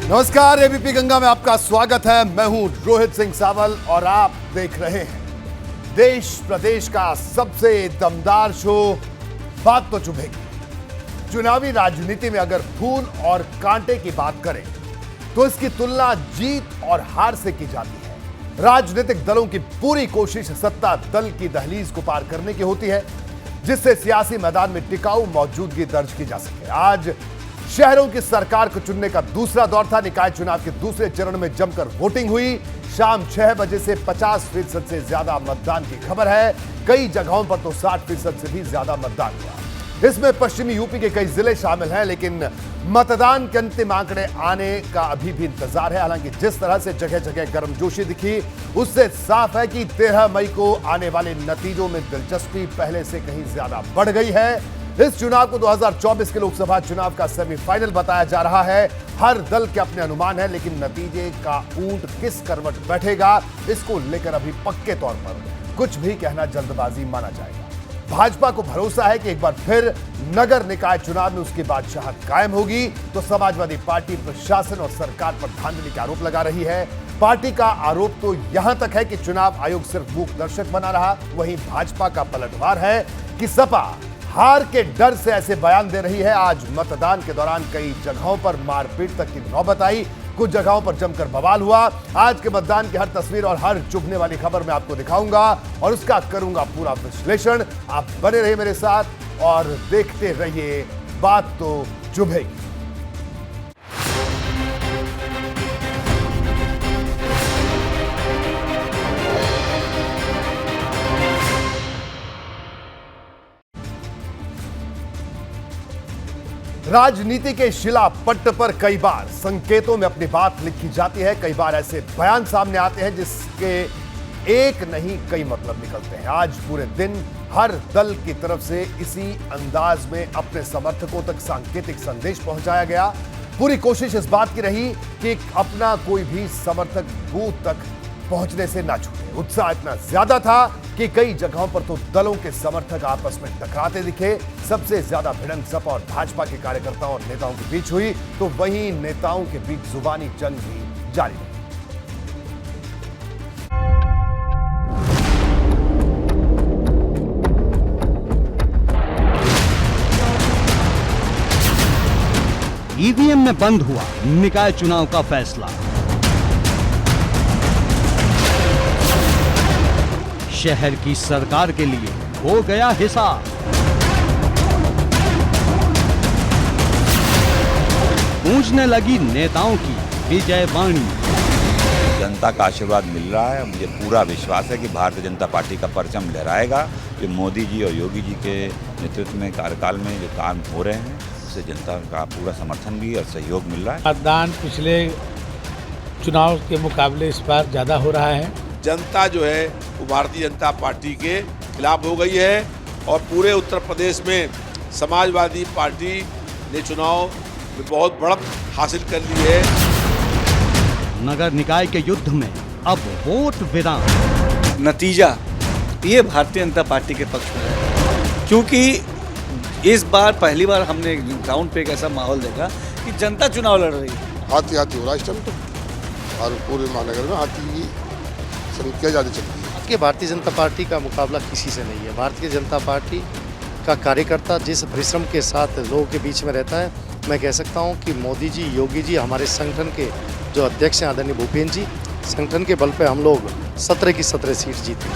नमस्कार, एबीपी गंगा में आपका स्वागत है। मैं हूं रोहित सिंह सावल और आप देख रहे हैं देश प्रदेश का सबसे दमदार शो बात तो चुभेगी। चुनावी राजनीति में अगर फूल और कांटे की बात करें तो इसकी तुलना जीत और हार से की जाती है। राजनीतिक दलों की पूरी कोशिश सत्ता दल की दहलीज को पार करने की होती है, जिससे सियासी मैदान में टिकाऊ मौजूदगी दर्ज की जा सके। आज शहरों की सरकार को चुनने का दूसरा दौर था। निकाय चुनाव के दूसरे चरण में जमकर वोटिंग हुई। शाम 6 बजे से 50% से ज्यादा मतदान की खबर है। कई जगहों पर तो 60% से भी ज्यादा मतदान हुआ। इसमें पश्चिमी यूपी के कई जिले शामिल हैं, लेकिन मतदान के अंतिम आंकड़े आने का अभी भी इंतजार है। हालांकि जिस तरह से जगह जगह गर्मजोशी दिखी, उससे साफ है कि 13 मई को आने वाले नतीजों में दिलचस्पी पहले से कहीं ज्यादा बढ़ गई है। इस चुनाव को 2024 के लोकसभा चुनाव का सेमीफाइनल बताया जा रहा है। हर दल के अपने अनुमान है, लेकिन नतीजे का ऊंट किस करवट बैठेगा, इसको लेकर अभी पक्के तौर पर कुछ भी कहना जल्दबाजी माना जाएगा। भाजपा को भरोसा है कि एक बार फिर नगर निकाय चुनाव में उसकी बादशाहत कायम होगी। तो समाजवादी पार्टी प्रशासन और सरकार पर धांधली के आरोप लगा रही है। पार्टी का आरोप तो यहां तक है कि चुनाव आयोग सिर्फ मूक दर्शक बना रहा। वहीं भाजपा का पलटवार है कि सपा हार के डर से ऐसे बयान दे रही है। आज मतदान के दौरान कई जगहों पर मारपीट तक की नौबत आई। कुछ जगहों पर जमकर बवाल हुआ। आज के मतदान की हर तस्वीर और हर चुभने वाली खबर मैं आपको दिखाऊंगा और उसका करूंगा पूरा विश्लेषण। आप बने रहिए मेरे साथ और देखते रहिए बात तो चुभेगी। राजनीति के शिलापट्ट पर कई बार संकेतों में अपनी बात लिखी जाती है। कई बार ऐसे बयान सामने आते हैं जिसके एक नहीं कई मतलब निकलते हैं। आज पूरे दिन हर दल की तरफ से इसी अंदाज में अपने समर्थकों तक सांकेतिक संदेश पहुंचाया गया। पूरी कोशिश इस बात की रही कि अपना कोई भी समर्थक बूथ तक पहुंचने से ना छूटे। उत्साह इतना ज्यादा था कि कई जगहों पर तो दलों के समर्थक आपस में टकराते दिखे। सबसे ज्यादा भिड़ंत सपा और भाजपा के कार्यकर्ताओं और नेताओं के बीच हुई, तो वहीं नेताओं के बीच जुबानी जंग भी जारी रही। ईवीएम में बंद हुआ निकाय चुनाव का फैसला। शहर की सरकार के लिए हो गया हिसाब। गूंजने लगी नेताओं की विजय वाणी। जनता का आशीर्वाद मिल रहा है। मुझे पूरा विश्वास है कि भारतीय जनता पार्टी का परचम लहराएगा। जो मोदी जी और योगी जी के नेतृत्व में कार्यकाल में जो काम हो रहे हैं, उससे जनता का पूरा समर्थन भी और सहयोग मिल रहा है। मतदान पिछले चुनाव के मुकाबले इस बार ज़्यादा हो रहा है। जनता जो है वो भारतीय जनता पार्टी के खिलाफ हो गई है और पूरे उत्तर प्रदेश में समाजवादी पार्टी ने चुनाव में बहुत बढ़त हासिल कर ली है। नगर निकाय के युद्ध में अब वोट विराम। नतीजा ये भारतीय जनता पार्टी के पक्ष में है, क्योंकि इस बार पहली बार हमने ग्राउंड पे एक ऐसा माहौल देखा कि जनता चुनाव लड़ रही है। हाथी हाथी हो रहा है इस टाइम तो, और पूरे महानगर में हाथी की संख्या ज़्यादा चलती है। कि भारतीय जनता पार्टी का मुकाबला किसी से नहीं है। भारतीय जनता पार्टी का कार्यकर्ता जिस परिश्रम के साथ लोगों के बीच में रहता है, मैं कह सकता हूं कि मोदी जी, योगी जी, हमारे संगठन के जो अध्यक्ष हैं आदरणीय भूपेंद्र जी, संगठन के बल पे हम लोग 17 की 17 सीट जीते।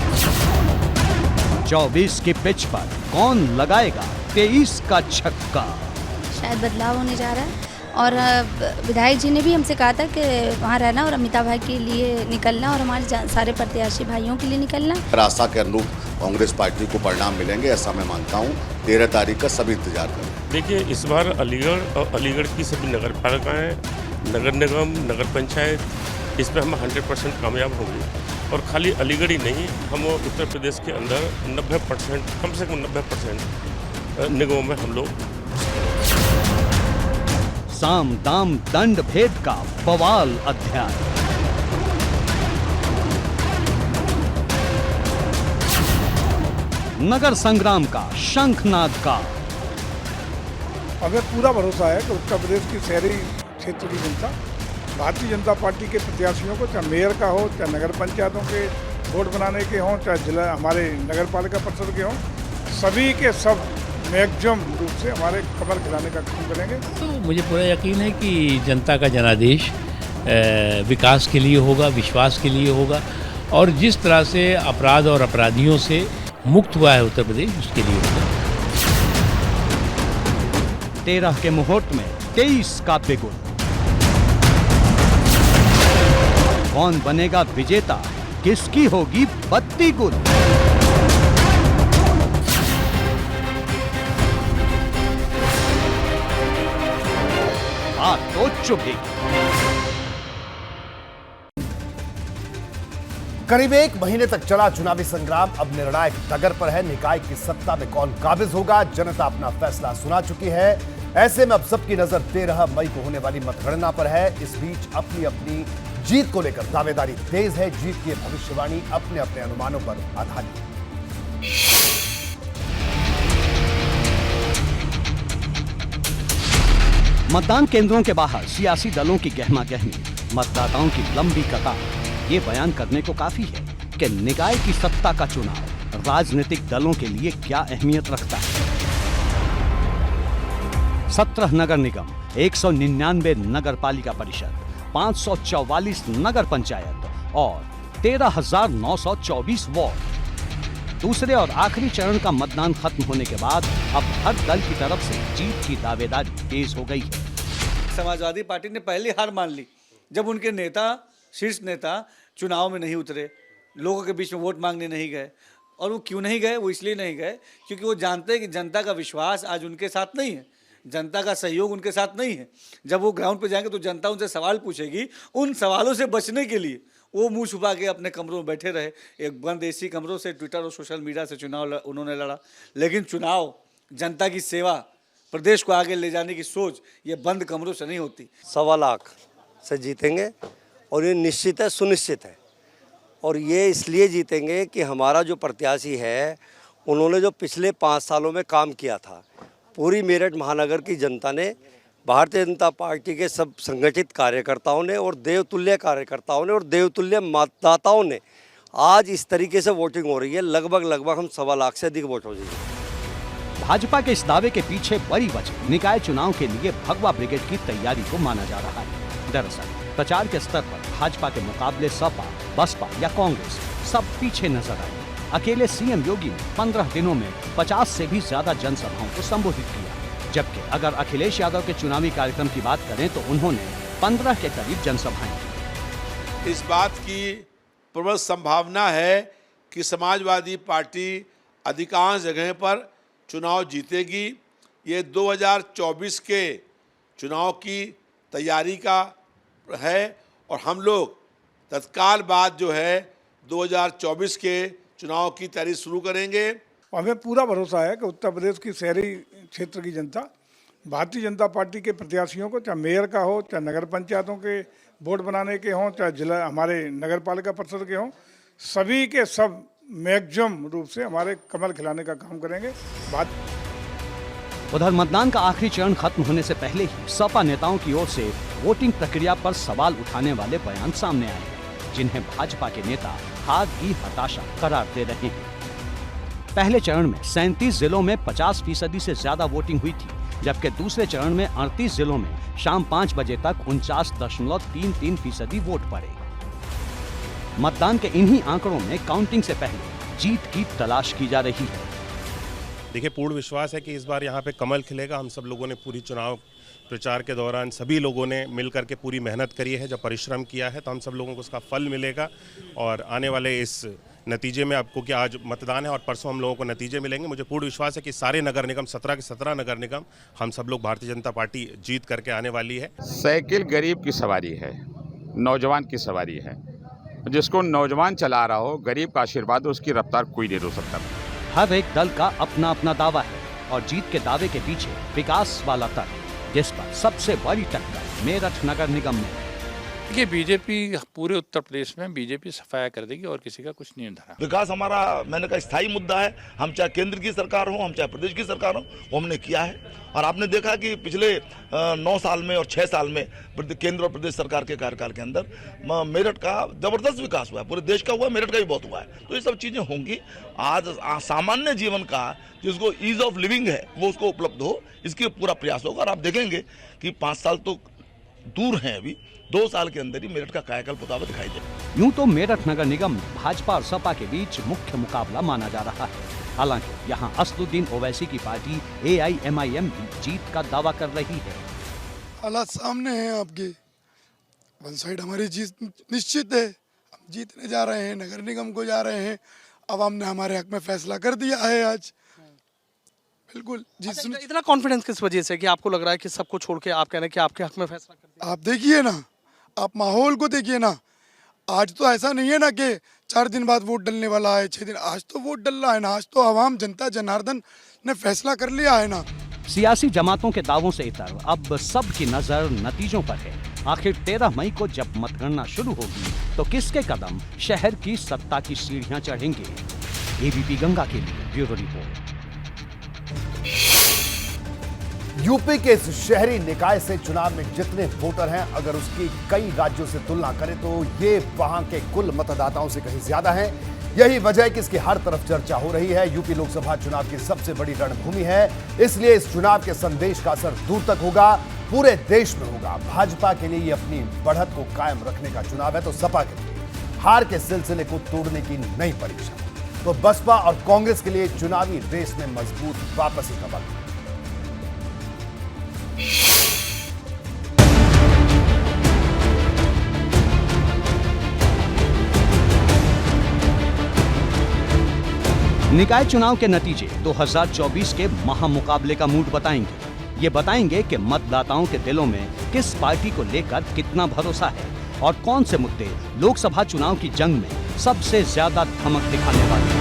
24 की पिच पर कौन लगाएगा 23 का छक्का। शायद बदलाव होने जा रहा है और विधायक जी ने भी हमसे कहा था कि वहाँ रहना और अमिताभ भाई के लिए निकलना और हमारे सारे प्रत्याशी भाइयों के लिए निकलना। आशा के अनुरूप कांग्रेस पार्टी को परिणाम मिलेंगे ऐसा मैं मानता हूँ। 13 तारीख का सभी इंतजार करें। देखिए, इस बार अलीगढ़ और अलीगढ़ की सभी नगर पालिकाएँ, नगर निगम, नगर पंचायत, इसमें हम 100% कामयाब होंगे। और खाली अलीगढ़ ही नहीं, हम उत्तर प्रदेश के अंदर 90%, कम से कम 90% निगमों में हम लोग। साम दाम दंड भेद का बवाल अध्याय। नगर संग्राम का शंखनाद का। हमें पूरा भरोसा है कि उत्तर प्रदेश की शहरी क्षेत्र की जनता भारतीय जनता पार्टी के प्रत्याशियों को, चाहे मेयर का हो, चाहे नगर पंचायतों के वोट बनाने के हों, चाहे जिला हमारे नगर पालिका परिषद के हों, सभी के सब मैक्सिमम रूप से हमारे कमर खिलाने का काम करेंगे। तो मुझे पूरा यकीन है कि जनता का जनादेश विकास के लिए होगा, विश्वास के लिए होगा, और जिस तरह से अपराध और अपराधियों से मुक्त हुआ है उत्तर प्रदेश, उसके लिए होगा। 13 के मुहूर्त में 23 काव्य गुण। कौन बनेगा विजेता, किसकी होगी बत्ती गुल। बात तो चुभेगी। करीब 1 महीने तक चला चुनावी संग्राम अब निर्णायक डगर पर है। निकाय की सत्ता में कौन काबिज होगा, जनता अपना फैसला सुना चुकी है। ऐसे में अब सबकी नजर 13 मई को होने वाली मतगणना पर है। इस बीच अपनी अपनी जीत को लेकर दावेदारी तेज है। जीत की भविष्यवाणी अपने अपने अनुमानों पर आधारित है। मतदान केंद्रों के बाहर सियासी दलों की गहमा गहमी, मतदाताओं की लंबी कतार, ये बयान करने को काफी है कि निकाय की सत्ता का चुनाव राजनीतिक दलों के लिए क्या अहमियत रखता है। 17 नगर निगम, 199 नगर पालिका परिषद, 544 नगर पंचायत और 13,924 वार्ड। दूसरे और आखिरी चरण का मतदान खत्म होने के बाद अब हर दल की तरफ से जीत की दावेदारी तेज हो गई है। समाजवादी पार्टी ने पहले हार मान ली जब उनके नेता, शीर्ष नेता चुनाव में नहीं उतरे, लोगों के बीच में वोट मांगने नहीं गए। और वो क्यों नहीं गए? वो इसलिए नहीं गए क्योंकि वो जानते हैं कि जनता का विश्वास आज उनके साथ नहीं है, जनता का सहयोग उनके साथ नहीं है। जब वो ग्राउंड पे जाएंगे तो जनता उनसे सवाल पूछेगी। उन सवालों से बचने के लिए वो मुंह छुपा के अपने कमरों में बैठे रहे। एक बंद एसी कमरों से ट्विटर और सोशल मीडिया से चुनाव उन्होंने लड़ा। लेकिन चुनाव, जनता की सेवा, प्रदेश को आगे ले जाने की सोच, ये बंद कमरों से नहीं होती। 1.25 लाख से जीतेंगे और ये निश्चित है, सुनिश्चित है। और ये इसलिए जीतेंगे कि हमारा जो प्रत्याशी है, उन्होंने जो पिछले 5 सालों में काम किया था, पूरी मेरठ महानगर की जनता ने, भारतीय जनता पार्टी के सब संगठित कार्यकर्ताओं ने और देवतुल्य कार्यकर्ताओं ने और देवतुल्य मतदाताओं ने आज इस तरीके से वोटिंग हो रही है। लगभग हम 1.25 लाख से अधिक वोट हो जाएंगे। भाजपा के इस दावे के पीछे बड़ी वजह निकाय चुनाव के लिए भगवा ब्रिगेड की तैयारी को माना जा रहा है। दरअसल प्रचार के स्तर पर भाजपा के मुकाबले सपा, बसपा या कांग्रेस सब पीछे नजर आए। अकेले सीएम योगी ने 15 दिनों में 50 से भी ज्यादा जनसभाओं को संबोधित किया, जबकि अगर अखिलेश यादव के चुनावी कार्यक्रम की बात करें तो उन्होंने 15 के करीब जनसभाएं की। इस बात की प्रबल संभावना है कि समाजवादी पार्टी अधिकांश जगह पर चुनाव जीतेगी। ये 2024 के चुनाव की तैयारी का है और हम लोग तत्काल बाद जो है 2024 के चुनाव की तैयारी शुरू करेंगे। हमें पूरा भरोसा है कि उत्तर प्रदेश की शहरी क्षेत्र की जनता भारतीय जनता पार्टी के प्रत्याशियों को, चाहे मेयर का हो, चाहे नगर पंचायतों के वोट बनाने के हों, चाहे जिला हमारे नगर पालिका परिषद के हों, सभी के सब मैक्सिमम रूप से हमारे कमर खिलाने का काम करेंगे। उधर मतदान का आखिरी चरण खत्म होने से पहले ही सपा नेताओं की ओर से वोटिंग प्रक्रिया पर सवाल उठाने वाले बयान सामने आए हैं, जिन्हें भाजपा के नेता हार की हताशा करार दे रहे हैं। पहले चरण में 37 जिलों में 50% से ज्यादा वोटिंग हुई थी, जबकि दूसरे चरण में 38 जिलों में शाम 5 बजे तक 49.33% वोट पड़े। मतदान के इन्हीं आंकड़ों में काउंटिंग से पहले जीत की तलाश की जा रही है। देखिए, पूर्ण विश्वास है कि इस बार यहाँ पे कमल खिलेगा। हम सब लोगों ने पूरी चुनाव प्रचार के दौरान सभी लोगों ने मिलकर के पूरी मेहनत करी है, जब परिश्रम किया है तो हम सब लोगों को उसका फल मिलेगा। और आने वाले इस नतीजे में आपको कि आज मतदान है और परसों हम लोगों को नतीजे मिलेंगे। मुझे पूर्ण विश्वास है कि सारे नगर निगम, 17 के 17 नगर निगम, हम सब लोग भारतीय जनता पार्टी जीत करके आने वाली है। साइकिल गरीब की सवारी है, नौजवान की सवारी है। जिसको नौजवान चला रहा हो, गरीब का आशीर्वाद, उसकी रफ्तार कोई नहीं रोक सकता। हर एक दल का अपना अपना दावा है और जीत के दावे के पीछे विकास वाला तर्क, जिस पर सबसे बड़ी टक्कर मेरठ नगर निगम में। देखिए बीजेपी पूरे उत्तर प्रदेश में बीजेपी सफाया कर देगी और किसी का कुछ नहीं धरा। विकास हमारा मैंने कहा स्थायी मुद्दा है। हम चाहे केंद्र की सरकार हो, हम चाहे प्रदेश की सरकार हो, वो हमने किया है। और आपने देखा कि पिछले 9 साल में और 6 साल में केंद्र और प्रदेश सरकार के कार्यकाल के अंदर मेरठ का जबरदस्त विकास हुआ है। पूरे देश का हुआ है, मेरठ का भी बहुत हुआ है। तो ये सब चीज़ें होंगी। आज सामान्य जीवन का जिसको ईज ऑफ लिविंग है वो उसको उपलब्ध हो, इसके पूरा प्रयास होगा। और आप देखेंगे कि 5 साल तो दूर हैं, अभी 2 साल के अंदर ही मेरठ का कायाकल्प होता हुआ दिखाई देगा। यूं तो मेरठ नगर निगम भाजपा और सपा के बीच मुख्य मुकाबला माना जा रहा है। हालांकि यहां असदुद्दीन ओवैसी की पार्टी AIMIM भी जीत का दावा कर रही है। हालात सामने हैं आपके। वन साइड हमारी जीत निश्चित है। हम जीतने जा रहे हैं, नगर निगम को जा रहे हैं। आवाम ने हमारे हक में फैसला कर दिया है आज। बिल्कुल अच्छा, इतना कॉन्फिडेंस किस वजह से कि आपको लग रहा है कि सबको छोड़ के आप कह रहे हैं कि आपके हक में फैसला कर दिया? आप देखिए ना, आप माहौल को देखिए ना। आज तो ऐसा नहीं है ना कि 4 दिन बाद वोट डलने वाला है, 6 दिन। आज तो वोट डल रहा है ना। आज तो आवाम जनता जनार्दन ने फैसला कर लिया है ना। सियासी जमातों के दावों से इतर अब सबकी नजर नतीजों पर है। आखिर 13 मई को जब मतगणना शुरू होगी तो किसके कदम शहर की सत्ता की सीढ़ियां चढ़ेंगे। ABP गंगा के लिए ब्यूरो रिपोर्ट। यूपी के इस शहरी निकाय से चुनाव में जितने वोटर हैं, अगर उसकी कई राज्यों से तुलना करें तो ये वहां के कुल मतदाताओं से कहीं ज्यादा है। यही वजह है कि इसकी हर तरफ चर्चा हो रही है। यूपी लोकसभा चुनाव की सबसे बड़ी रणभूमि है, इसलिए इस चुनाव के संदेश का असर दूर तक होगा, पूरे देश में होगा। भाजपा के लिए ये अपनी बढ़त को कायम रखने का चुनाव है, तो सपा के लिए हार के सिलसिले को तोड़ने की नई परीक्षा। तो बसपा और कांग्रेस के लिए चुनावी रेस में मजबूत वापसी का वक्त। निकाय चुनाव के नतीजे 2024 के महामुकाबले का मूड बताएंगे। ये बताएंगे कि मतदाताओं के दिलों में किस पार्टी को लेकर कितना भरोसा है और कौन से मुद्दे लोकसभा चुनाव की जंग में सबसे ज्यादा धमक दिखाने वाले हैं।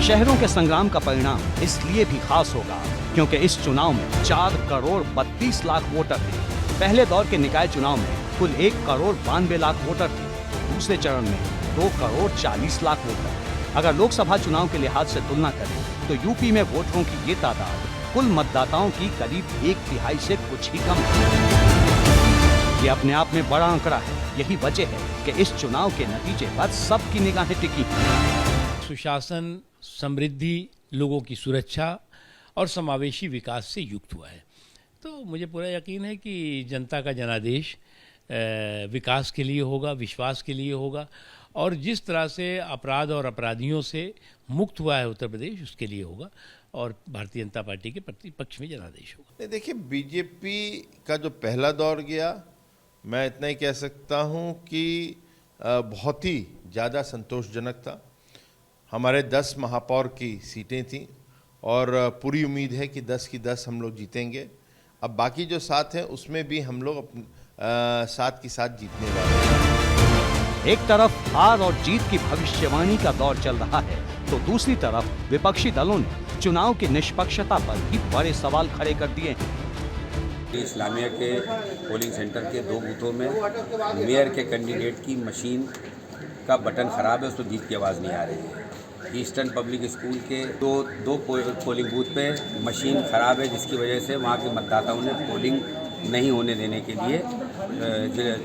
शहरों के संग्राम का परिणाम इसलिए भी खास होगा क्योंकि इस चुनाव में 4 करोड़ 32 लाख वोटर थे। पहले दौर के निकाय चुनाव में कुल 1 करोड़ 92 लाख वोटर थे। दूसरे चरण में 2 करोड़ 40 लाख वोटर। अगर लोकसभा चुनाव के लिहाज से तुलना करें तो यूपी में वोटरों की ये तादाद कुल मतदाताओं की करीब 1/3 से कुछ ही कम है। ये अपने आप में बड़ा आंकड़ा है। यही वजह है कि इस चुनाव के नतीजे पर सबकी निगाहें टिकी हैं। सुशासन, समृद्धि, लोगों की सुरक्षा और समावेशी विकास से युक्त हुआ है। तो मुझे पूरा यकीन है कि जनता का जनादेश विकास के लिए होगा, विश्वास के लिए होगा। और जिस तरह से अपराध और अपराधियों से मुक्त हुआ है उत्तर प्रदेश, उसके लिए होगा। और भारतीय जनता पार्टी के प्रतिपक्ष में जनादेश होगा। देखिए, बीजेपी का जो पहला दौर गया, मैं इतना ही कह सकता हूं कि बहुत ही ज़्यादा संतोषजनक था। हमारे 10 महापौर की सीटें थीं और पूरी उम्मीद है कि 10 की 10 हम लोग जीतेंगे। अब बाकी जो 7 हैं उसमें भी हम लोग 7 की 7 जीतने वाले हैं। एक तरफ हार और जीत की भविष्यवाणी का दौर चल रहा है तो दूसरी तरफ विपक्षी दलों ने चुनाव की निष्पक्षता पर भी बड़े सवाल खड़े कर दिए हैं। इस्लामिया के पोलिंग सेंटर के 2 बूथों में मेयर के कैंडिडेट की मशीन का बटन खराब है, उसको जीत की आवाज़ नहीं आ रही है। ईस्टर्न पब्लिक स्कूल के दो पोलिंग बूथ पे मशीन खराब है, जिसकी वजह से वहाँ के मतदाताओं ने पोलिंग नहीं होने देने के लिए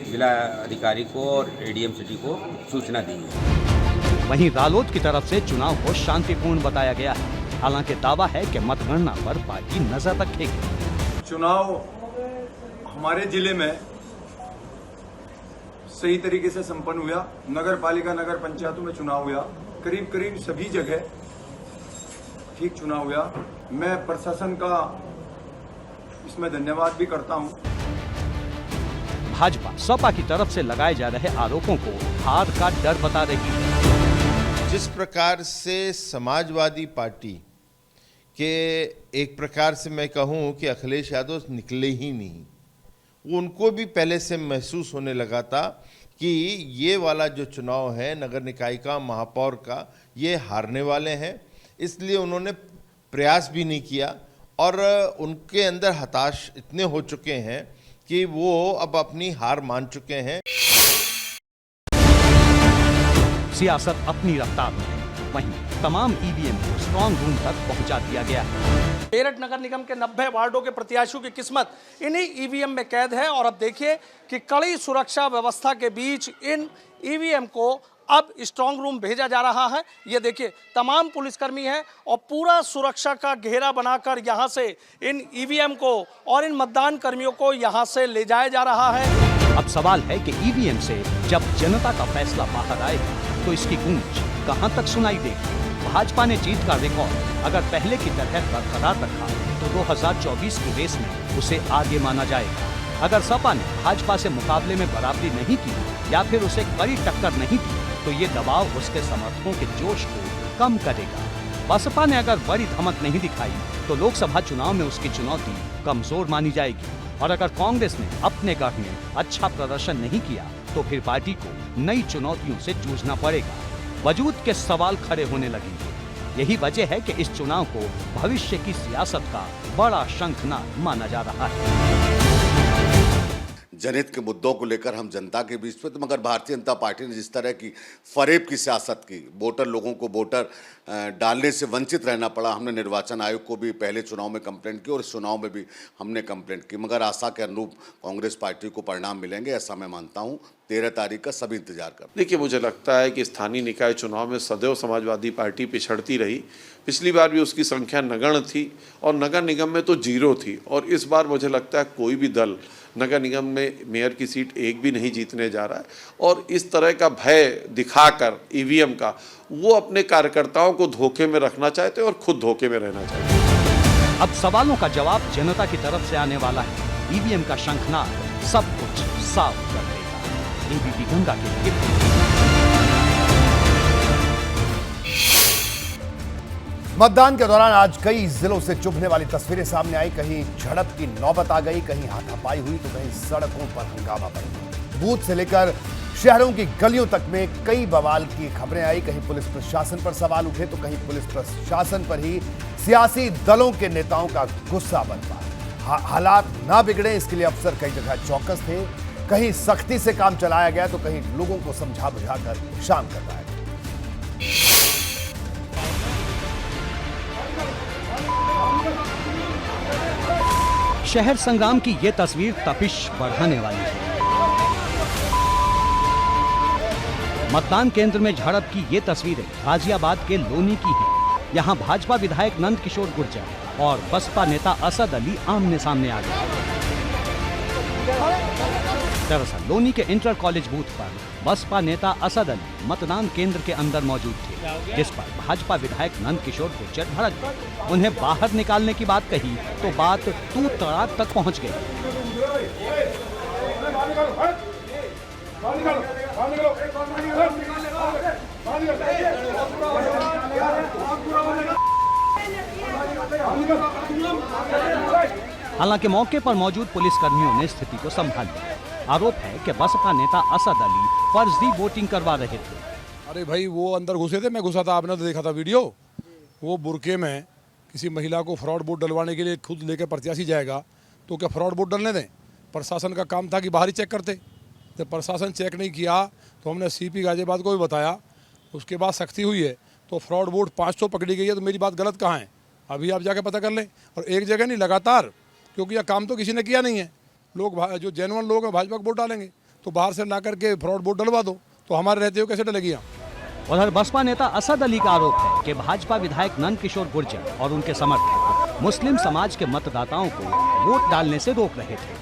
जिला अधिकारी को और ADM सिटी को सूचना दी है। वहीं रालोद की तरफ से चुनाव को शांतिपूर्ण बताया गया है। हालांकि दावा है कि मतगणना पर पार्टी नजर रखेगी। चुनाव हमारे जिले में सही तरीके से संपन्न हुआ। नगर पालिका, नगर पंचायतों में चुनाव हुआ, करीब करीब सभी जगह ठीक चुनाव हुआ। मैं प्रशासन का इसमें धन्यवाद भी करता हूं। भाजपा सपा की तरफ से लगाए जा रहे आरोपों को हार का डर बता रही है। जिस प्रकार से समाजवादी पार्टी के एक प्रकार से मैं कहूं कि अखिलेश यादव निकले ही नहीं, उनको भी पहले से महसूस होने लगा था कि ये वाला जो चुनाव है नगर निकाय का, महापौर का, ये हारने वाले हैं। इसलिए उन्होंने प्रयास भी नहीं किया और उनके अंदर हताश इतने हो चुके हैं कि वो अब अपनी हार मान चुके हैं। सियासत अपनी रफ्तार में है, वहीं तमाम ईवीएम को स्ट्रॉन्ग रूम तक पहुंचा दिया गया है। मेरठ नगर निगम के 90 वार्डों के प्रत्याशियों की किस्मत इन्हीं ईवीएम में कैद है और अब देखिए कि कड़ी सुरक्षा व्यवस्था के बीच इन ईवीएम को अब स्ट्रांग रूम भेजा जा रहा है। ये देखिए तमाम पुलिसकर्मी हैं और पूरा सुरक्षा का घेरा बनाकर यहाँ से इन ईवीएम को और इन मतदान कर्मियों को यहाँ से ले जाया जा रहा है। अब सवाल है कि ईवीएम से जब जनता का फैसला बाहर आएगा तो इसकी गूंज कहां तक सुनाई देगी। भाजपा ने जीत का रिकॉर्ड अगर पहले की तरह बरकरार रखा तो 2024 की रेस में उसे आगे माना जाएगा। अगर सपा ने भाजपा से मुकाबले में बराबरी नहीं की या फिर उसे कड़ी टक्कर नहीं दी तो ये दबाव उसके समर्थकों के जोश को कम करेगा। बसपा ने अगर बड़ी धमक नहीं दिखाई तो लोकसभा चुनाव में उसकी चुनौती कमजोर मानी जाएगी और अगर कांग्रेस ने अपने गढ़ में अच्छा प्रदर्शन नहीं किया तो फिर पार्टी को नई चुनौतियों से जूझना पड़ेगा। वजूद के सवाल खड़े होने लगेंगे। यही वजह है कि इस चुनाव को भविष्य की सियासत का बड़ा शंखनाद माना जा रहा है। जनहित के मुद्दों को लेकर हम जनता के बीच में, तो मगर भारतीय जनता पार्टी ने जिस तरह की फरेब की सियासत की, वोटर लोगों को वोटर डालने से वंचित रहना पड़ा। हमने निर्वाचन आयोग को भी पहले चुनाव में कंप्लेंट की और इस चुनाव में भी हमने कंप्लेंट की, मगर आशा के अनुरूप कांग्रेस पार्टी को परिणाम मिलेंगे ऐसा मैं मानता हूं। 13 तारीख का सभी इंतजार कर। देखिए, मुझे लगता है कि स्थानीय निकाय चुनाव में सदैव समाजवादी पार्टी पिछड़ती रही। पिछली बार भी उसकी संख्या नगण्य थी और नगर निगम में तो 0 थी और इस बार मुझे लगता है कोई भी दल नगर निगम में मेयर की सीट एक भी नहीं जीतने जा रहा है। और इस तरह का भय दिखाकर ईवीएम का वो अपने कार्यकर्ताओं को धोखे में रखना चाहते हैं और खुद धोखे में रहना चाहते हैं। अब सवालों का जवाब जनता की तरफ से आने वाला है। ईवीएम का शंखनाद सब कुछ साफ कर देगा। एबीपी गंगा के लिए मतदान के दौरान आज कई जिलों से चुभने वाली तस्वीरें सामने आई। कहीं झड़प की नौबत आ गई, कहीं हाथापाई हुई तो कहीं सड़कों पर हंगामा बढ़ गया। बूथ से लेकर शहरों की गलियों तक में कई बवाल की खबरें आई। कहीं पुलिस प्रशासन पर सवाल उठे तो कहीं पुलिस प्रशासन पर ही सियासी दलों के नेताओं का गुस्सा बरपा। हालात ना बिगड़े इसके लिए अफसर कई जगह चौकस थे। कहीं सख्ती से काम चलाया गया तो कहीं लोगों को समझा बुझाकर शांत करवाया गया। शहर संग्राम की ये तस्वीर तपिश बढ़ाने वाली है। मतदान केंद्र में झड़प की ये तस्वीरें गाजियाबाद के लोनी की हैं। यहाँ भाजपा विधायक नंद किशोर गुर्जर और बसपा नेता असद अली आमने सामने आ गए। दरअसल लोनी के इंटर कॉलेज बूथ पर बसपा नेता असद अली मतदान केंद्र के अंदर मौजूद थे, जिस पर भाजपा विधायक नंद किशोर गुर्जर भड़क गए। उन्हें बाहर निकालने की बात कही तो बात तू तड़ाक तक पहुंच गई। हालांकि मौके पर मौजूद पुलिसकर्मियों ने स्थिति को संभाल लिया। आरोप है कि बसपा नेता असद अली फर्जी वोटिंग करवा रहे थे। अरे भाई, वो अंदर घुसे थे, मैं घुसा था, आपने तो देखा था वीडियो। वो बुरके में किसी महिला को फ्रॉड वोट डलवाने के लिए खुद लेकर प्रत्याशी जाएगा तो क्या फ्रॉड वोट डलने दें? प्रशासन का काम था कि बाहर ही चेक करते। तो प्रशासन चेक नहीं किया तो हमने सीपी गाजियाबाद को भी बताया। उसके बाद सख्ती हुई है तो फ्रॉड वोट 500 पकड़ी गई है। तो मेरी बात गलत कहाँ है? अभी आप जाके पता कर लें। और एक जगह नहीं, लगातार, क्योंकि यह काम तो किसी ने किया नहीं है। लोग जो जेन्युइन लोग हैं भाजपा को वोट डालेंगे, तो बाहर से ला करके फ्रॉड वोट डलवा दो, तो हमारे रहते हो कैसे डलेगी? उधर बसपा नेता असद अली का आरोप है कि भाजपा विधायक नंद किशोर गुर्जर और उनके समर्थक मुस्लिम समाज के मतदाताओं को वोट डालने से रोक रहे थे।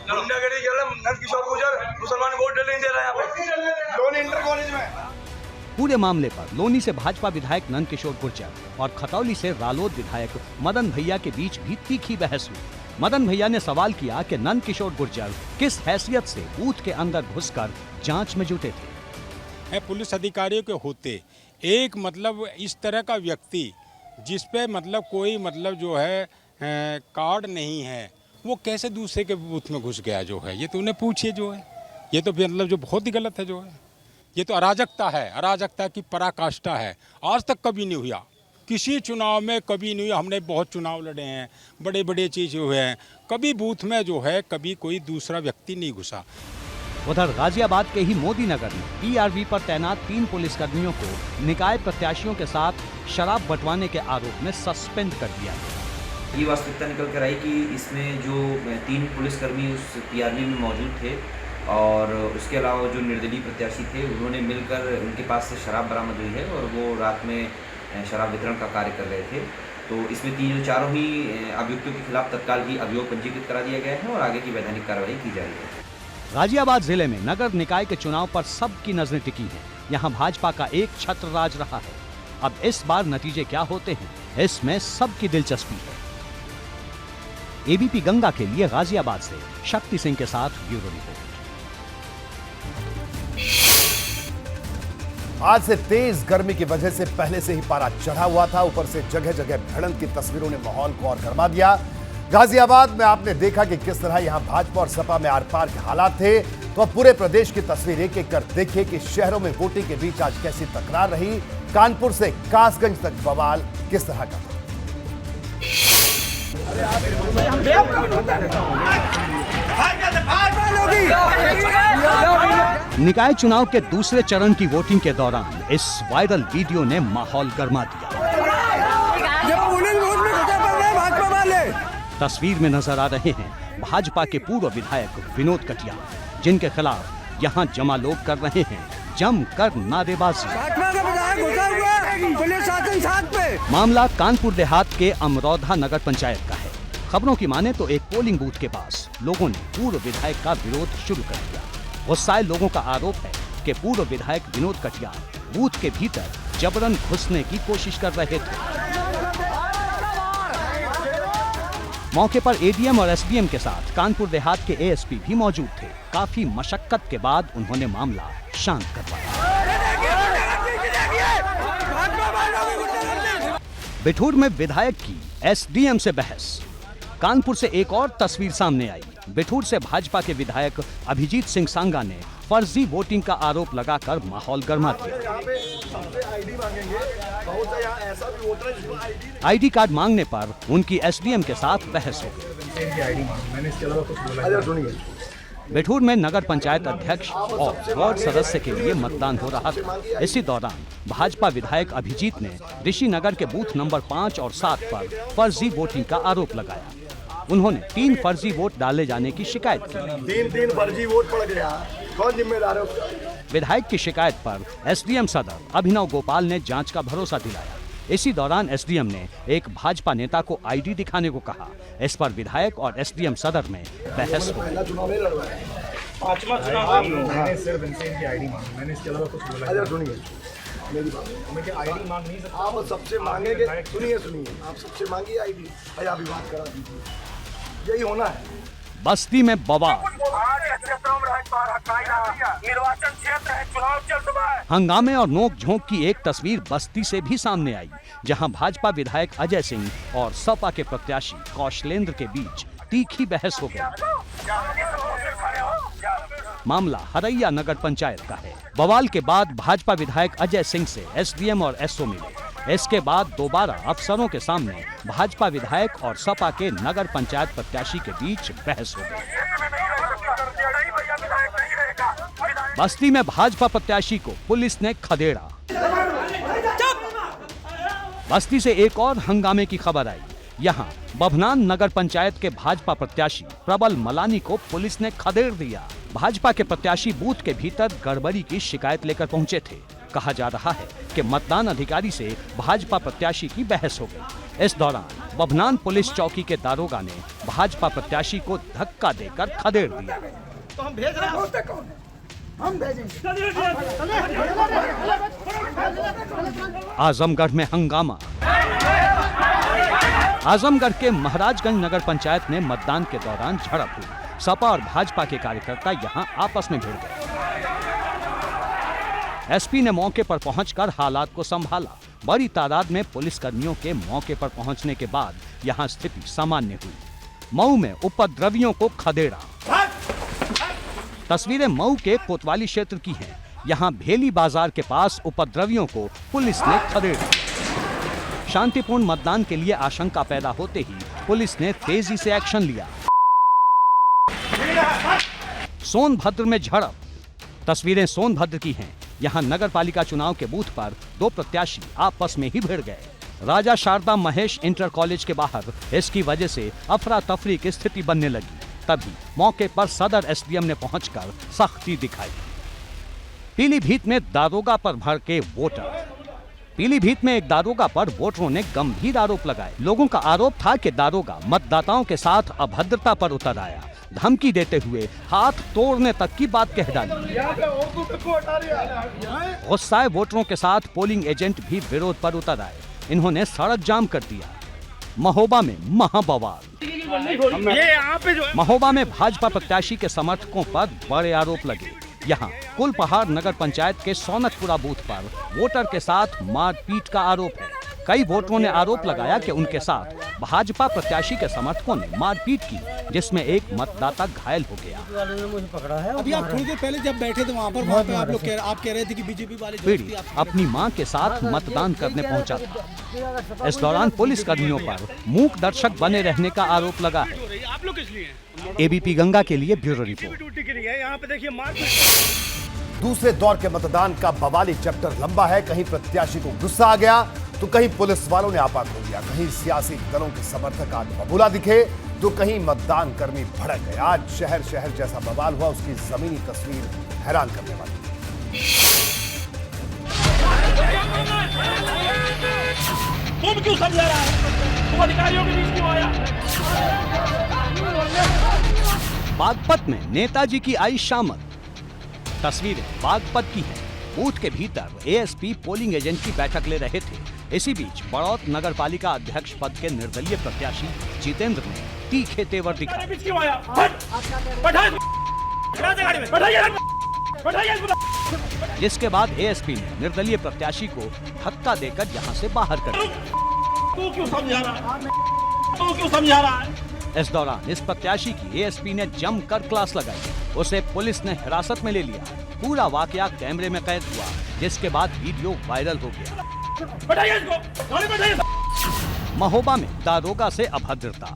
नंद किशोर गुर्जर मुसलमान वोट नहीं दे रहे हैं यहाँ पे लोनी इंटर कॉलेज में। पूरे मामले पर लोनी से भाजपा विधायक नंद किशोर गुर्जर और खतौली से रालोद विधायक मदन भैया के बीच भी तीखी बहस हुई। मदन भैया ने सवाल किया कि नंद किशोर गुर्जर किस हैसियत से बूथ के अंदर घुसकर जांच में जुटे थे। पुलिस अधिकारियों के होते एक मतलब इस तरह का व्यक्ति जिस पे मतलब कोई मतलब जो है कार्ड नहीं है, वो कैसे दूसरे के बूथ में घुस गया जो है? ये तो उन्हें पूछिए जो है। ये तो मतलब जो बहुत ही गलत है जो है। ये तो अराजकता है, अराजकता की पराकाष्ठा है। आज तक कभी नहीं हुआ किसी चुनाव में कभी नहीं। हमने बहुत चुनाव लड़े हैं, बड़े बड़े चीज़ हुए हैं, कभी बूथ में जो है कभी कोई दूसरा व्यक्ति नहीं घुसा। उधर गाजियाबाद के ही मोदी नगर में पीआरवी पर तैनात 3 पुलिसकर्मियों को निकाय प्रत्याशियों के साथ शराब बंटवाने के आरोप में सस्पेंड कर दिया गया। ये वास्तविकता निकल कर आई कि इसमें जो 3 पुलिसकर्मी उस पीआरवी में मौजूद थे और उसके अलावा जो निर्दलीय प्रत्याशी थे, उन्होंने मिलकर उनके पास से शराब बरामद हुई है और वो रात में शराब वितरण का कार्य कर रहे थे। तो इसमें चारों ही अभियुक्तों के खिलाफ तत्काल ही अभियोग पंजीकृत करा दिया गया है और आगे की वैधानिक कार्रवाई की जा रही है। गाजियाबाद जिले में नगर निकाय के चुनाव पर सबकी नजरें टिकी हैं। यहाँ भाजपा का एक छत्र राज रहा है। अब इस बार नतीजे क्या होते हैं, इसमें सबकी दिलचस्पी है। एबीपी गंगा के लिए गाजियाबाद से शक्ति सिंह के साथ ब्यूरो रिपोर्ट। आज से तेज गर्मी की वजह से पहले से ही पारा चढ़ा हुआ था, ऊपर से जगह जगह भिड़ंत की तस्वीरों ने माहौल को और गर्मा दिया। गाजियाबाद में आपने देखा कि किस तरह यहां भाजपा और सपा में आर पार के हालात थे, तो अब पूरे प्रदेश की तस्वीर एक एक कर देखिए कि शहरों में वोटिंग के बीच आज कैसी तकरार रही। कानपुर से कासगंज तक बवाल किस तरह का। निकाय चुनाव के दूसरे चरण की वोटिंग के दौरान इस वायरल वीडियो ने माहौल गर्मा दिया। तस्वीर में नजर आ रहे हैं भाजपा के पूर्व विधायक विनोद कटियार, जिनके खिलाफ यहां जमा लोग कर रहे हैं जमकर नारेबाजी। मामला कानपुर देहात के अमरौधा नगर पंचायत का है। खबरों की माने तो एक पोलिंग बूथ के पास लोगों ने पूर्व विधायक का विरोध शुरू कर दिया। गुस्साए लोगों का आरोप है कि पूर्व विधायक विनोद कटियार बूथ के भीतर जबरन घुसने की कोशिश कर रहे थे। मौके पर एडीएम और एसडीएम के साथ कानपुर देहात के एएसपी भी मौजूद थे। काफी मशक्कत के बाद उन्होंने मामला शांत करवाया। बिठूर में विधायक की एसडीएम से बहस। कानपुर से एक और तस्वीर सामने आई। बिठूर से भाजपा के विधायक अभिजीत सिंह सांगा ने फर्जी वोटिंग का आरोप लगाकर माहौल गर्मा दिया। आईडी कार्ड मांगने पर उनकी एसडीएम के साथ बहस हो गई। बिठूर में नगर पंचायत अध्यक्ष और वार्ड सदस्य के लिए मतदान हो रहा था। इसी दौरान भाजपा विधायक अभिजीत ने ऋषि नगर के बूथ नंबर 5 और 7 पर फर्जी वोटिंग का आरोप लगाया। उन्होंने 3 फर्जी वोट डाले जाने की शिकायत की। 3 फर्जी वोट पड़ गया, कौन जिम्मेदार है? विधायक की शिकायत पर एसडीएम सदर अभिनव गोपाल ने जांच का भरोसा दिलाया। इसी दौरान एसडीएम ने एक भाजपा नेता को आईडी दिखाने को कहा। इस पर विधायक और एसडीएम सदर में बहस हो गई। पांचवा चुनाव मैंने सिर्फ इनकी आईडी मांगी, मैंने इसके अलावा कुछ बोला। अरे सुनिए मेरी बात, मैं आईडी मांग नहीं सकता। आप सबसे मांगेंगे, सुनिए आप सबसे मांगिए आईडी, आप भी बात करा दीजिए, यही होना है। बस्ती में बवाल, निर्वाचन क्षेत्र है, चुनाव चल रहा है। हंगामे और नोक-झोंक की एक तस्वीर बस्ती से भी सामने आई, जहां भाजपा विधायक अजय सिंह और सपा के प्रत्याशी कौशलेंद्र के बीच तीखी बहस हो गई। मामला हरैया नगर पंचायत का है। बवाल के बाद भाजपा विधायक अजय सिंह से एसडीएम और एसओ मिले। इसके बाद दोबारा अफसरों के सामने भाजपा विधायक और सपा के नगर पंचायत प्रत्याशी के बीच बहस हो गई। बस्ती में भाजपा प्रत्याशी को पुलिस ने खदेड़ा। बस्ती से एक और हंगामे की खबर आई। यहाँ बभनान नगर पंचायत के भाजपा प्रत्याशी प्रबल मलानी को पुलिस ने खदेड़ दिया। भाजपा के प्रत्याशी बूथ के भीतर गड़बड़ी की शिकायत लेकर पहुंचे थे। कहा जा रहा है कि मतदान अधिकारी से भाजपा प्रत्याशी की बहस हो गई। इस दौरान बभनान पुलिस चौकी के दारोगा ने भाजपा प्रत्याशी को धक्का देकर खदेड़ दिया। तो हम भेज रहे हैं, हम भेजेंगे। आजमगढ़ में हंगामा। आजमगढ़ के महाराजगंज नगर पंचायत में मतदान के दौरान झड़प हुई। सपा और भाजपा के कार्यकर्ता यहां आपस में भिड़ गए। एसपी ने मौके पर पहुंचकर हालात को संभाला। बड़ी तादाद में पुलिसकर्मियों के मौके पर पहुंचने के बाद यहां स्थिति सामान्य हुई। मऊ में उपद्रवियों को खदेड़ा। तस्वीरें मऊ के कोतवाली क्षेत्र की हैं। यहां भेली बाजार के पास उपद्रवियों को पुलिस ने खदेड़ा। शांतिपूर्ण मतदान के लिए आशंका पैदा होते ही पुलिस ने तेजी से एक्शन लिया। सोनभद्र में झड़प। तस्वीरें सोनभद्र की हैं। यहां नगर पालिका चुनाव के बूथ पर दो प्रत्याशी आपस में ही भिड़ गए। राजा शारदा महेश इंटर कॉलेज के बाहर इसकी वजह से अफरा तफरी की स्थिति बनने लगी। तभी मौके पर सदर एसडीएम ने पहुंचकर सख्ती दिखाई। पीलीभीत में दारोगा पर भड़के वोटर। पीलीभीत में एक दारोगा पर वोटरों ने गंभीर आरोप लगाए। लोगों का आरोप था कि दारोगा मतदाताओं के साथ अभद्रता पर उतर आया, धमकी देते हुए हाथ तोड़ने तक की बात कह डाली। गुस्साए वोटरों के साथ पोलिंग एजेंट भी विरोध पर उतर आए। इन्होंने सड़क जाम कर दिया। महोबा में महाबवाल। महोबा में भाजपा प्रत्याशी के समर्थकों पर बड़े आरोप लगे। यहाँ कुलपहाड़ नगर पंचायत के सोनकपुरा बूथ पर वोटर के साथ मारपीट का आरोप है। कई वोटरों ने आरोप लगाया कि उनके साथ भाजपा प्रत्याशी के समर्थकों ने मारपीट की, जिसमें एक मतदाता घायल हो गया। अभी आप थोड़ी देर पहले जब बैठे थे वहाँ पर आप कह रहे थे कि बीजेपी वाले पीड़ित अपनी मां के साथ मतदान करने पहुंचा था। इस दौरान पुलिस कर्मियों पर मूक दर्शक बने रहने का आरोप लगा है। आप लोग किस लिए? एबीपी गंगा के लिए ब्यूरो रिपोर्ट। यहाँ पे देखिए दूसरे दौर के मतदान का बवाली चैप्टर लंबा है। कहीं प्रत्याशी को गुस्सा आ गया तो कहीं पुलिस वालों ने आपा खो दिया, कहीं सियासी दलों के समर्थक आज बबूला दिखे तो कहीं मतदान कर्मी भड़क गए। आज शहर शहर जैसा बवाल हुआ, उसकी जमीनी तस्वीर हैरान करने वाली। तुम क्यों समझा रहा है? तुम अधिकारियों के बीच क्यों आया? बागपत में नेताजी की आई शामत। तस्वीरें बागपत की हैं। बूथ के भीतर एएसपी पोलिंग एजेंट की बैठक ले रहे थे। इसी बीच बड़ौत नगर पालिका अध्यक्ष पद के निर्दलीय प्रत्याशी जितेंद्र ने तीखे तेवर दिखाए। जिसके बाद एएसपी ने निर्दलीय प्रत्याशी को धक्का देकर यहां से बाहर कर दिया। तू क्यों समझा रहा है? इस दौरान इस प्रत्याशी की एएसपी ने जमकर क्लास लगाई। उसे पुलिस ने हिरासत में ले लिया। पूरा वाकया कैमरे में कैद हुआ, जिसके बाद वीडियो वायरल हो गया। महोबा में दारोगा से अभद्रता।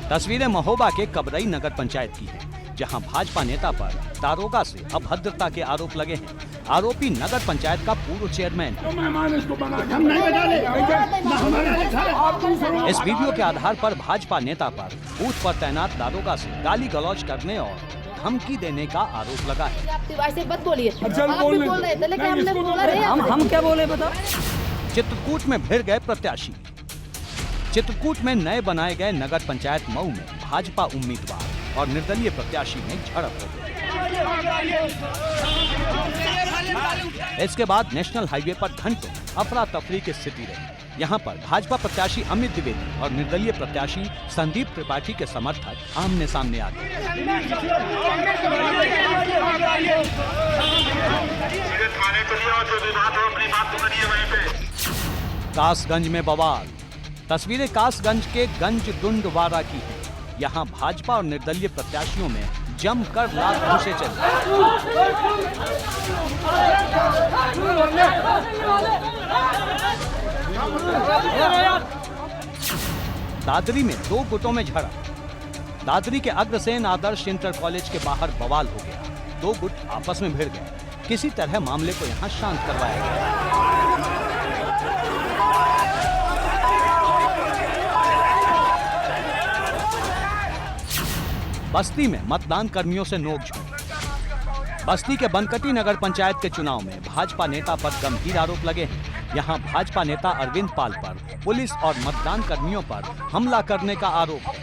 तस्वीरें महोबा के कबरई नगर पंचायत की हैं, जहां भाजपा नेता पर दारोगा से अभद्रता के आरोप लगे हैं। आरोपी नगर पंचायत का पूर्व चेयरमैन। इस वीडियो के आधार पर भाजपा नेता पर बूथ पर तैनात दारोगा से गाली गलौज करने और धमकी देने का आरोप लगा है। मत बोलिए, हम क्या बोले बता। चित्रकूट में भिड़ गए प्रत्याशी। चित्रकूट में नए बनाए गए नगर पंचायत मऊ में भाजपा उम्मीदवार और निर्दलीय प्रत्याशी में झड़प हो गई। इसके बाद नेशनल हाईवे पर घंटों अफरा तफरी की स्थिति रही। यहाँ पर भाजपा प्रत्याशी अमित द्विवेदी और निर्दलीय प्रत्याशी संदीप त्रिपाठी के समर्थक आमने सामने आ गए। कासगंज में बवाल। तस्वीरें कासगंज के गंज डुंडवारा की हैं। यहाँ भाजपा और निर्दलीय प्रत्याशियों में जमकर लात घुसे चले। दादरी में दो गुटों में झड़प। दादरी के अग्रसेन आदर्श इंटर कॉलेज के बाहर बवाल हो गया। दो गुट आपस में भिड़ गए। किसी तरह मामले को यहां शांत करवाया गया। बस्ती में मतदान कर्मियों से नोकझोंक। बस्ती के बनकटी नगर पंचायत के चुनाव में भाजपा नेता पर गंभीर आरोप लगे हैं। यहां भाजपा नेता अरविंद पाल पर पुलिस और मतदान कर्मियों पर हमला करने का आरोप है।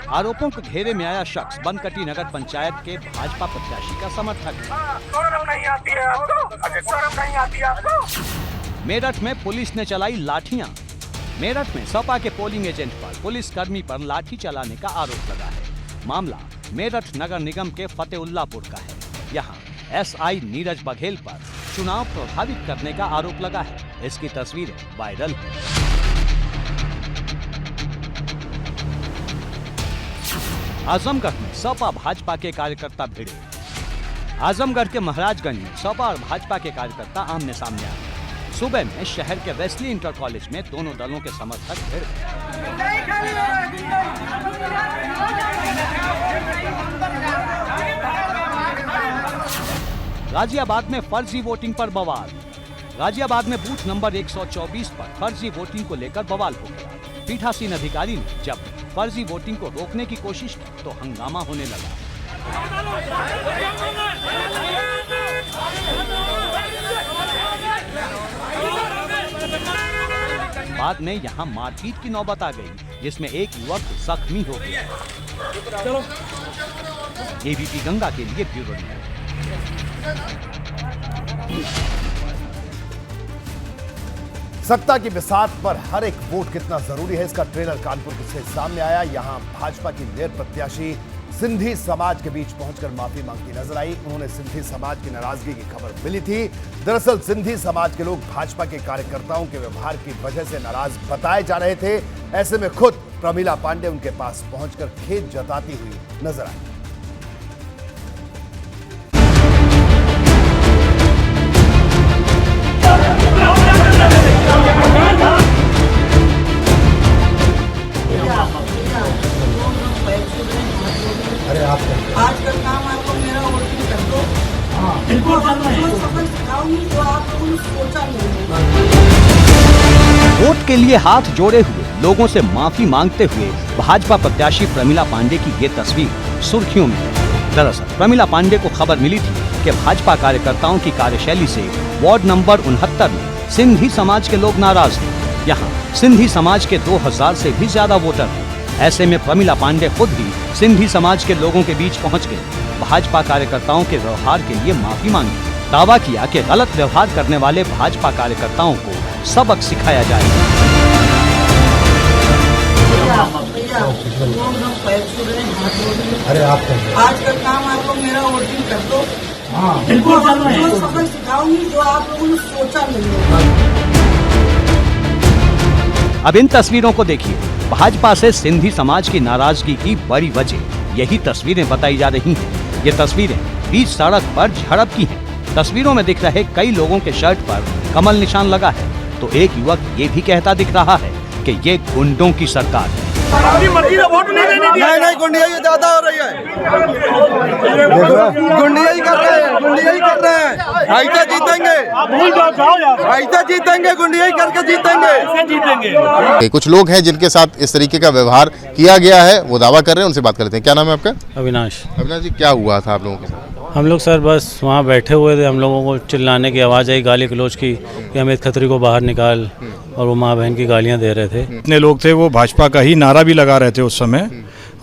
आरोपों के घेरे में आया शख्स बनकटी नगर पंचायत के भाजपा प्रत्याशी का समर्थक है। मेरठ में पुलिस ने चलाई लाठियां। मेरठ में सपा के पोलिंग एजेंट पर पुलिस कर्मी पर लाठी चलाने का आरोप लगा है। मामला मेरठ नगर निगम के फतेउल्लापुर का है। यहाँ एसआई नीरज बघेल पर चुनाव प्रभावित करने का आरोप लगा है। इसकी तस्वीरें वायरल हैं। आजमगढ़ में सपा भाजपा के कार्यकर्ता भिड़े। आजमगढ़ के महाराजगंज में सपा और भाजपा के कार्यकर्ता आमने सामने आए। सुबह में शहर के वेस्ली इंटर कॉलेज में दोनों दलों के समर्थक भिड़ गाजियाबाद में फर्जी वोटिंग पर बवाल। गाजियाबाद में बूथ नंबर 124 पर फर्जी वोटिंग को लेकर बवाल हो गया। पीठासीन अधिकारी ने जब फर्जी वोटिंग को रोकने की कोशिश की तो हंगामा होने लगा। बाद में यहां मारपीट की नौबत आ गई, जिसमें एक युवक जख्मी हो गया। एबीपी गंगा के लिए ब्यूरो रिपोर्ट। सत्ता की बिसात पर हर एक वोट कितना जरूरी है, इसका ट्रेलर कानपुर से सामने आया। यहां भाजपा की मेयर प्रत्याशी सिंधी समाज के बीच पहुंचकर माफी मांगती नजर आई। उन्होंने सिंधी समाज की नाराजगी की खबर मिली थी। दरअसल सिंधी समाज के लोग भाजपा के कार्यकर्ताओं के व्यवहार की वजह से नाराज बताए जा रहे थे। ऐसे में खुद प्रमिला पांडे उनके पास पहुंचकर खेद जताती हुई नजर आई। अरे आप आज का काम आपको मेरा वोटिंग कर दो। बिल्कुल जो आप लोगों ने सोचा नहीं। वोट के लिए हाथ जोड़े हुए लोगों से माफी मांगते हुए भाजपा प्रत्याशी प्रमिला पांडे की ये तस्वीर सुर्खियों में है। दरअसल प्रमिला पांडे को खबर मिली थी कि भाजपा कार्यकर्ताओं की कार्यशैली से वार्ड नंबर 69 में सिंधी समाज के लोग नाराज हैं। यहाँ सिंधी समाज के 2000 से भी ज्यादा वोटर हैं। ऐसे में प्रमिला पांडे खुद ही सिंधी समाज के लोगों के बीच पहुंच गए। भाजपा कार्यकर्ताओं के व्यवहार के लिए माफी मांगी। दावा किया कि गलत व्यवहार करने वाले भाजपा कार्यकर्ताओं को सबक सिखाया जाएगा। अरे आप आज का काम आपको मेरा वोटिंग कर दो। बिल्कुल जो सबक सिखाऊंगी जो आप लोगों ने सोचा नहीं। अब इन तस्वीरों को देखिए। भाजपा से सिंधी समाज की नाराजगी की बड़ी वजह यही तस्वीरें बताई जा रही हैं। ये तस्वीरें बीच सड़क पर झड़प की हैं। तस्वीरों में दिख रहे कई लोगों के शर्ट पर कमल निशान लगा है, तो एक युवक ये भी कहता दिख रहा है कि ये गुंडों की सरकार है। वोट नहीं गुंडियाई ज्यादा हो रही है। गुंडियाई कर रहे हैं, गुंडियाई कर रहे हैं। ऐसे जीतेंगे, ऐसे जीतेंगे, गुंडियाई करके जीतेंगे। कुछ लोग हैं जिनके साथ इस तरीके का व्यवहार किया गया है, वो दावा कर रहे हैं। उनसे बात करते हैं। क्या नाम है आपका? अविनाश। अविनाश जी, क्या हुआ था आप लोगों के साथ? हम लोग सर बस वहाँ बैठे हुए थे, हम लोगों को चिल्लाने की आवाज़ आई, गाली गलौज की कि अमित खत्री को बाहर निकाल, और वो माँ बहन की गालियाँ दे रहे थे। इतने लोग थे, वो भाजपा का ही नारा भी लगा रहे थे उस समय।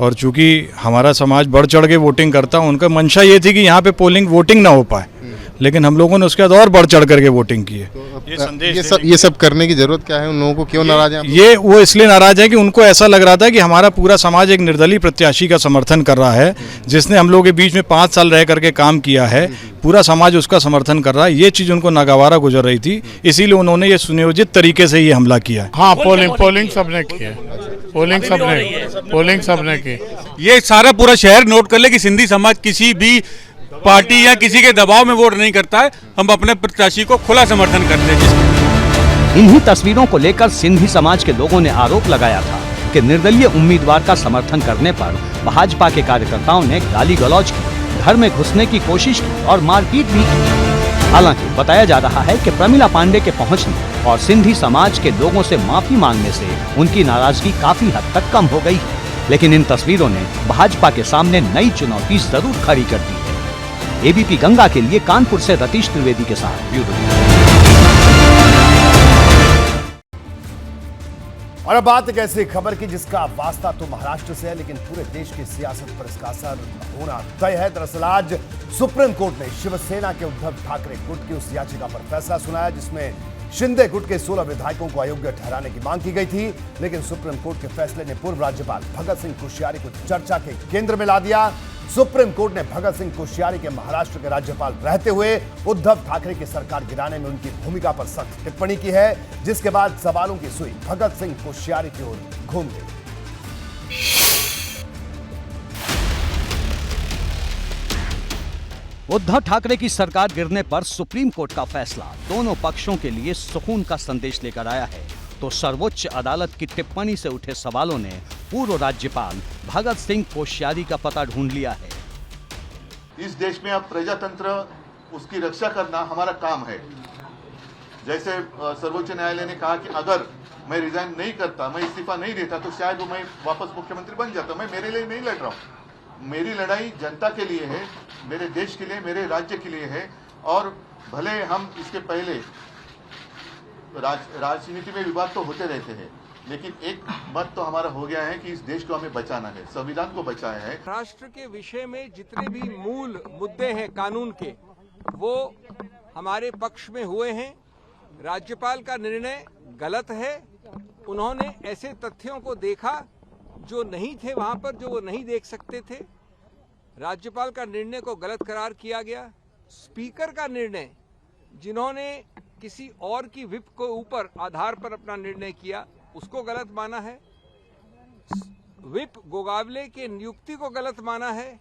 और चूंकि हमारा समाज बढ़ चढ़ के वोटिंग करता, उनका मंशा ये थी कि यहाँ पे वोटिंग ना हो पाए, लेकिन हम लोगों ने उसके बाद और बढ़ चढ़ करके वोटिंग की है। ये सब करने की जरूरत क्या है? उन लोगों को क्यों नाराज हैं? ये वो इसलिए नाराज है कि उनको ऐसा लग रहा था कि हमारा पूरा समाज एक निर्दलीय प्रत्याशी का समर्थन कर रहा है, जिसने हम लोगों के बीच में 5 साल रह करके काम किया है। पूरा समाज उसका समर्थन कर रहा है। ये चीज उनको नागवारा गुजर रही थी, इसीलिए उन्होंने ये सुनियोजित तरीके से ये हमला किया है। हाँ, पोलिंग सबने की है। पोलिंग सबने की। ये सारा पूरा शहर नोट कर ले कि सिंधी समाज किसी भी पार्टी या किसी के दबाव में वोट नहीं करता है। हम अपने प्रत्याशी को खुला समर्थन करते हैं। इन्हीं तस्वीरों को लेकर सिंधी समाज के लोगों ने आरोप लगाया था कि निर्दलीय उम्मीदवार का समर्थन करने पर भाजपा के कार्यकर्ताओं ने गाली गलौज की, घर में घुसने की कोशिश की और मारपीट भी की। हालांकि बताया जा रहा है कि प्रमिला पांडे के पहुंचने और सिंधी समाज के लोगों से माफी मांगने से उनकी नाराजगी काफी हद तक कम हो गई है। लेकिन इन तस्वीरों ने भाजपा के सामने नई चुनौती जरूर खड़ी कर दी है। एबीपी गंगा के लिए कानपुर से रतीश त्रिवेदी के साथ ब्यूरो। और अब बात एक ऐसी खबर की जिसका वास्ता तो महाराष्ट्र से है, लेकिन पूरे देश की सियासत पर इसका असर होना तय है। दरअसल आज सुप्रीम कोर्ट ने शिवसेना के उद्धव ठाकरे गुट की उस याचिका पर फैसला सुनाया जिसमें शिंदे गुट के 16 विधायकों को अयोग्य ठहराने की मांग की गई थी। लेकिन सुप्रीम कोर्ट के फैसले ने पूर्व राज्यपाल भगत सिंह कोश्यारी को चर्चा के केंद्र में ला दिया। सुप्रीम कोर्ट ने भगत सिंह कोश्यारी के महाराष्ट्र के राज्यपाल रहते हुए उद्धव ठाकरे की सरकार गिराने में उनकी भूमिका पर सख्त टिप्पणी की है, जिसके बाद सवालों की सुई भगत सिंह कोश्यारी की ओर घूम गई। उद्धव ठाकरे की सरकार गिरने पर सुप्रीम कोर्ट का फैसला दोनों पक्षों के लिए सुकून का संदेश लेकर आया है, तो सर्वोच्च अदालत की टिप्पणी से उठे सवालों ने पूर्व राज्यपाल भगत सिंह कोश्यारी का पता ढूंढ लिया है। इस देश में अब प्रजातंत्र, उसकी रक्षा करना हमारा काम है। जैसे सर्वोच्च न्यायालय ने कहा कि अगर मैं रिजाइन नहीं करता, मैं इस्तीफा नहीं देता, तो शायद मैं वापस मुख्यमंत्री बन जाता। मैं मेरे लिए नहीं लड़ रहा हूँ, मेरी लड़ाई जनता के लिए है, मेरे देश के लिए, मेरे राज्य के लिए है। और भले हम इसके पहले राजनीति में विवाद तो होते रहते हैं, लेकिन एक मत तो हमारा हो गया है कि इस देश को हमें बचाना है, संविधान को बचाया है। राष्ट्र के विषय में जितने भी मूल मुद्दे हैं कानून के, वो हमारे पक्ष में हुए हैं। राज्यपाल का निर्णय गलत है। उन्होंने ऐसे तथ्यों को देखा जो नहीं थे वहां पर, जो वो नहीं देख सकते थे। राज्यपाल का निर्णय को गलत करार किया गया। स्पीकर का निर्णय, जिन्होंने किसी और की विप को ऊपर आधार पर अपना निर्णय किया, उसको गलत माना है। विप गोगावले के नियुक्ति को गलत माना है।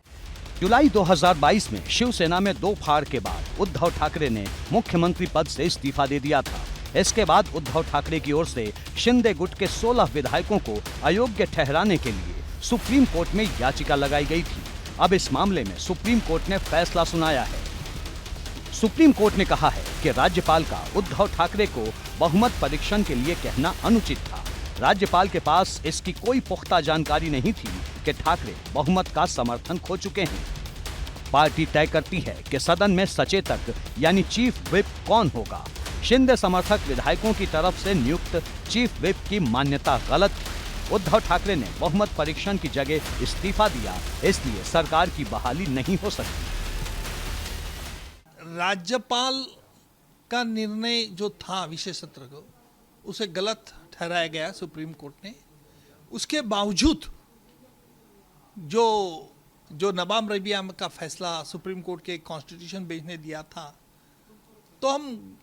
जुलाई 2022 में शिवसेना में दो फाड़ के बाद उद्धव ठाकरे ने मुख्यमंत्री पद से इस्तीफा दे दिया था। इसके बाद उद्धव ठाकरे की ओर से शिंदे गुट के 16 विधायकों को अयोग्य ठहराने के लिए सुप्रीम कोर्ट में याचिका लगाई गई थी। अब इस मामले में सुप्रीम कोर्ट ने फैसला सुनाया है। सुप्रीम कोर्ट ने कहा है कि राज्यपाल का उद्धव ठाकरे को बहुमत परीक्षण के लिए कहना अनुचित था। राज्यपाल के पास इसकी कोई पुख्ता जानकारी नहीं थी कि ठाकरे बहुमत का समर्थन खो चुके हैं। पार्टी तय करती है कि सदन में सचेतक यानी चीफ व्हिप कौन होगा। शिंदे समर्थक विधायकों की तरफ से नियुक्त चीफ व्हिप की मान्यता गलत थी। उद्धव ठाकरे ने बहुमत परीक्षण की जगह इस्तीफा दिया, इसलिए सरकार की बहाली नहीं हो सकती। राज्यपाल का निर्णय जो था विशेष सत्र को, उसे गलत ठहराया गया सुप्रीम कोर्ट ने। उसके बावजूद जो नवाब रबिया का फैसला सुप्रीम कोर्ट के कॉन्स्टिट्यूशन बेंच ने दिया था, तो हम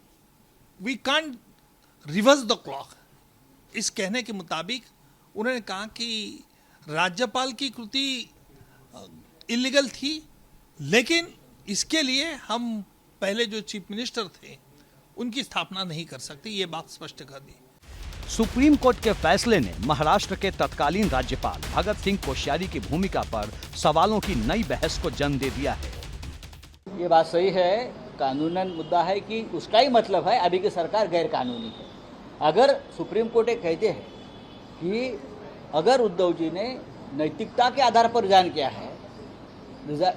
we can't reverse the clock. इस कहने के मुताबिक उन्होंने कहा कि राज्यपाल की कृति इलीगल थी, लेकिन इसके लिए हम पहले जो चीफ मिनिस्टर थे उनकी स्थापना नहीं कर सकते, ये बात स्पष्ट कर दी। सुप्रीम कोर्ट के फैसले ने महाराष्ट्र के तत्कालीन राज्यपाल भगत सिंह कोश्यारी की भूमिका पर सवालों की नई बहस को जन्म दे दिया है। ये बात सही है, कानूनन मुद्दा है कि उसका ही मतलब है अभी की सरकार गैर कानूनी है। अगर सुप्रीम कोर्ट ये कहते हैं कि अगर उद्धव जी ने नैतिकता के आधार पर रिजाइन किया है,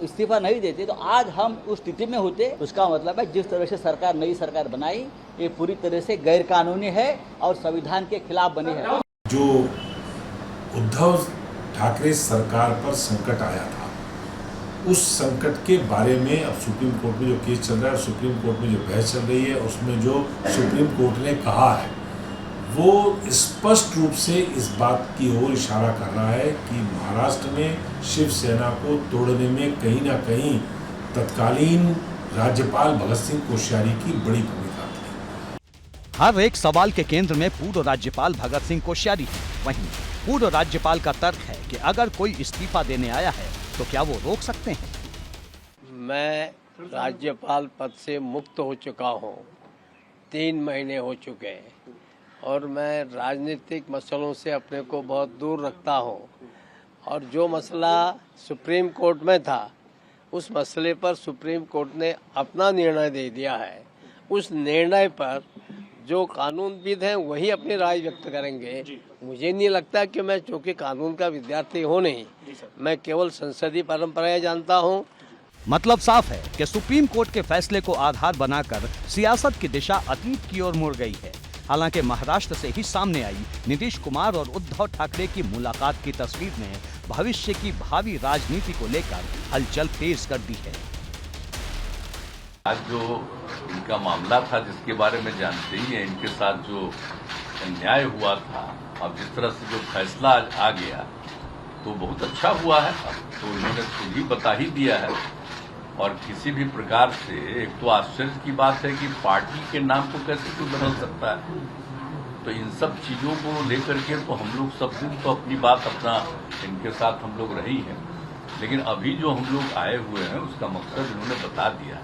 इस्तीफा नहीं देते, तो आज हम उस स्थिति में होते। उसका मतलब है जिस तरह से सरकार नई सरकार बनाई, ये पूरी तरह से गैर कानूनी है और संविधान के खिलाफ बनी है। जो उद्धव ठाकरे सरकार पर संकट आया था, उस संकट के बारे में अब सुप्रीम कोर्ट में जो केस चल रहा है, सुप्रीम कोर्ट में जो बहस चल रही है, उसमें जो सुप्रीम कोर्ट ने कहा है वो स्पष्ट रूप से इस बात की ओर इशारा कर रहा है कि महाराष्ट्र में शिवसेना को तोड़ने में कहीं ना कहीं तत्कालीन राज्यपाल भगत सिंह कोश्यारी की बड़ी भूमिका थी। हर एक सवाल के केंद्र में पूर्व राज्यपाल भगत सिंह कोश्यारी है। वहीं पूर्व राज्यपाल का तर्क है कि अगर कोई इस्तीफा देने आया है तो क्या वो रोक सकते हैं। मैं राज्यपाल पद से मुक्त हो चुका हूँ, 3 महीने हो चुके हैं, और मैं राजनीतिक मसलों से अपने को बहुत दूर रखता हूँ। और जो मसला सुप्रीम कोर्ट में था, उस मसले पर सुप्रीम कोर्ट ने अपना निर्णय दे दिया है। उस निर्णय पर जो कानूनविद हैं वही अपनी राय व्यक्त करेंगे। मुझे नहीं लगता कि मैं, चूँकि कानून का विद्यार्थी हूँ नहीं, मैं केवल संसदीय परंपराएं जानता हूँ। मतलब साफ है कि सुप्रीम कोर्ट के फैसले को आधार बनाकर सियासत की दिशा अतीत की ओर मुड़ गई है। हालांकि महाराष्ट्र से ही सामने आई नीतीश कुमार और उद्धव ठाकरे की मुलाकात की तस्वीर ने भविष्य की भावी राजनीति को लेकर हलचल तेज कर दी है। आज जो इनका मामला था, जिसके बारे में जानते ही हैं, इनके साथ जो अन्याय हुआ था, अब जिस तरह से जो फैसला आ गया तो बहुत अच्छा हुआ है। अब तो इन्होंने खुद ही बता ही दिया है। और किसी भी प्रकार से, एक तो आश्चर्य की बात है कि पार्टी के नाम को कैसे कोई बदल सकता है। तो इन सब चीजों को लेकर के तो हम लोग सब दिन तो अपनी बात अपना इनके साथ हम लोग रही हैं। लेकिन अभी जो हम लोग आए हुए हैं उसका मकसद इन्होंने बता दिया।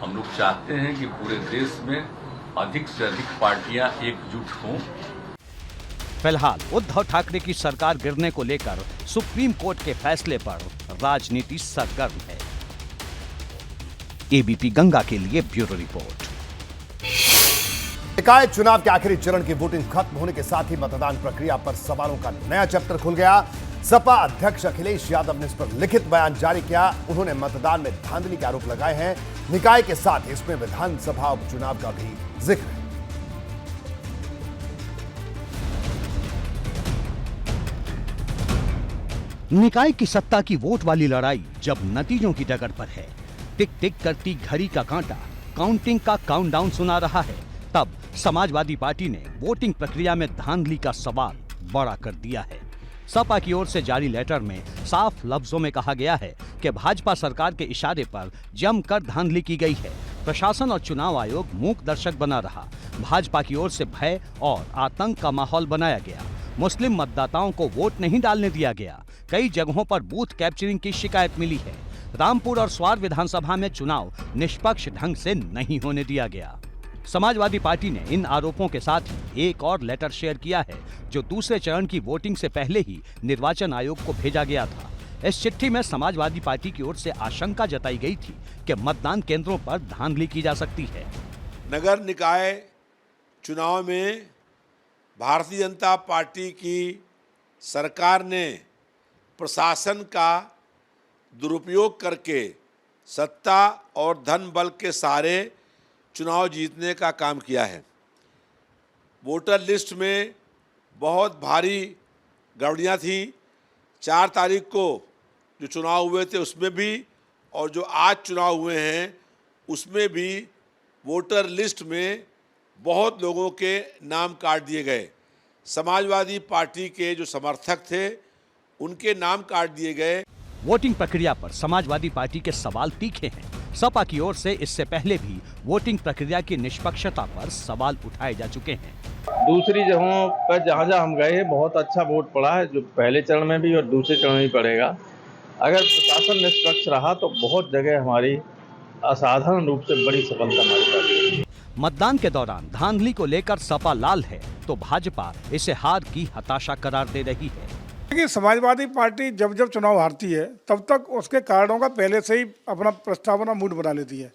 हम लोग चाहते हैं कि पूरे देश में अधिक से अधिक पार्टियां एकजुट हों। फिलहाल उद्धव ठाकरे की सरकार गिरने को लेकर सुप्रीम कोर्ट के फैसले पर राजनीति सरगर्म है। एबीपी गंगा के लिए ब्यूरो रिपोर्ट। निकाय चुनाव के आखिरी चरण की वोटिंग खत्म होने के साथ ही मतदान प्रक्रिया पर सवालों का नया चैप्टर खुल गया। सपा अध्यक्ष अखिलेश यादव ने इस पर लिखित बयान जारी किया। उन्होंने मतदान में धांधली के आरोप लगाए हैं। निकाय के साथ ही इसमें विधानसभा उपचुनाव का भी जिक्र है। निकाय की सत्ता की वोट वाली लड़ाई जब नतीजों की डगर पर है, टिक टिक करती घड़ी का कांटा काउंटिंग का काउंटडाउन सुना रहा है, तब समाजवादी पार्टी ने वोटिंग प्रक्रिया में धांधली का सवाल बड़ा कर दिया है। सपा की ओर से जारी लेटर में साफ लफ्जों में कहा गया है कि भाजपा सरकार के इशारे पर जमकर धांधली की गई है। प्रशासन और चुनाव आयोग मूक दर्शक बना रहा। भाजपा की ओर से भय और आतंक का माहौल बनाया गया। मुस्लिम मतदाताओं को वोट नहीं डालने दिया गया। कई जगहों पर बूथ कैप्चरिंग की शिकायत मिली है। रामपुर और स्वार विधानसभा में चुनाव निष्पक्ष ढंग से नहीं होने दिया गया। समाजवादी पार्टी ने इन आरोपों के साथ ही एक और लेटर शेयर किया है, जो दूसरे चरण की वोटिंग से पहले ही निर्वाचन आयोग को भेजा गया था। इस चिट्ठी में समाजवादी पार्टी की ओर से आशंका जताई गई थी कि मतदान केंद्रों पर धांधली की जा सकती है। नगर निकाय चुनाव में भारतीय जनता पार्टी की सरकार ने प्रशासन का दुरुपयोग करके सत्ता और धन बल के सहारे चुनाव जीतने का काम किया है। वोटर लिस्ट में बहुत भारी गड़बड़ियाँ थी। 4 तारीख को जो चुनाव हुए थे उसमें भी, और जो आज चुनाव हुए हैं उसमें भी वोटर लिस्ट में बहुत लोगों के नाम काट दिए गए। समाजवादी पार्टी के जो समर्थक थे उनके नाम काट दिए गए। वोटिंग प्रक्रिया पर समाजवादी पार्टी के सवाल तीखे हैं। सपा की ओर से इससे पहले भी वोटिंग प्रक्रिया की निष्पक्षता पर सवाल उठाए जा चुके हैं। दूसरी जगहों पर जहाँ हम गए बहुत अच्छा वोट पड़ा है, जो पहले चरण में भी और दूसरे चरण में भी पड़ेगा। अगर प्रशासन निष्पक्ष रहा तो बहुत जगह हमारी असाधारण रूप से बड़ी सफलता हमारी पार्टी। मतदान के दौरान धांधली को लेकर सपा लाल है तो भाजपा इसे हार की हताशा करार दे रही है। देखिए, समाजवादी पार्टी जब जब चुनाव हारती है तब तक उसके कारणों का पहले से ही अपना प्रस्तावना मूड बना लेती है।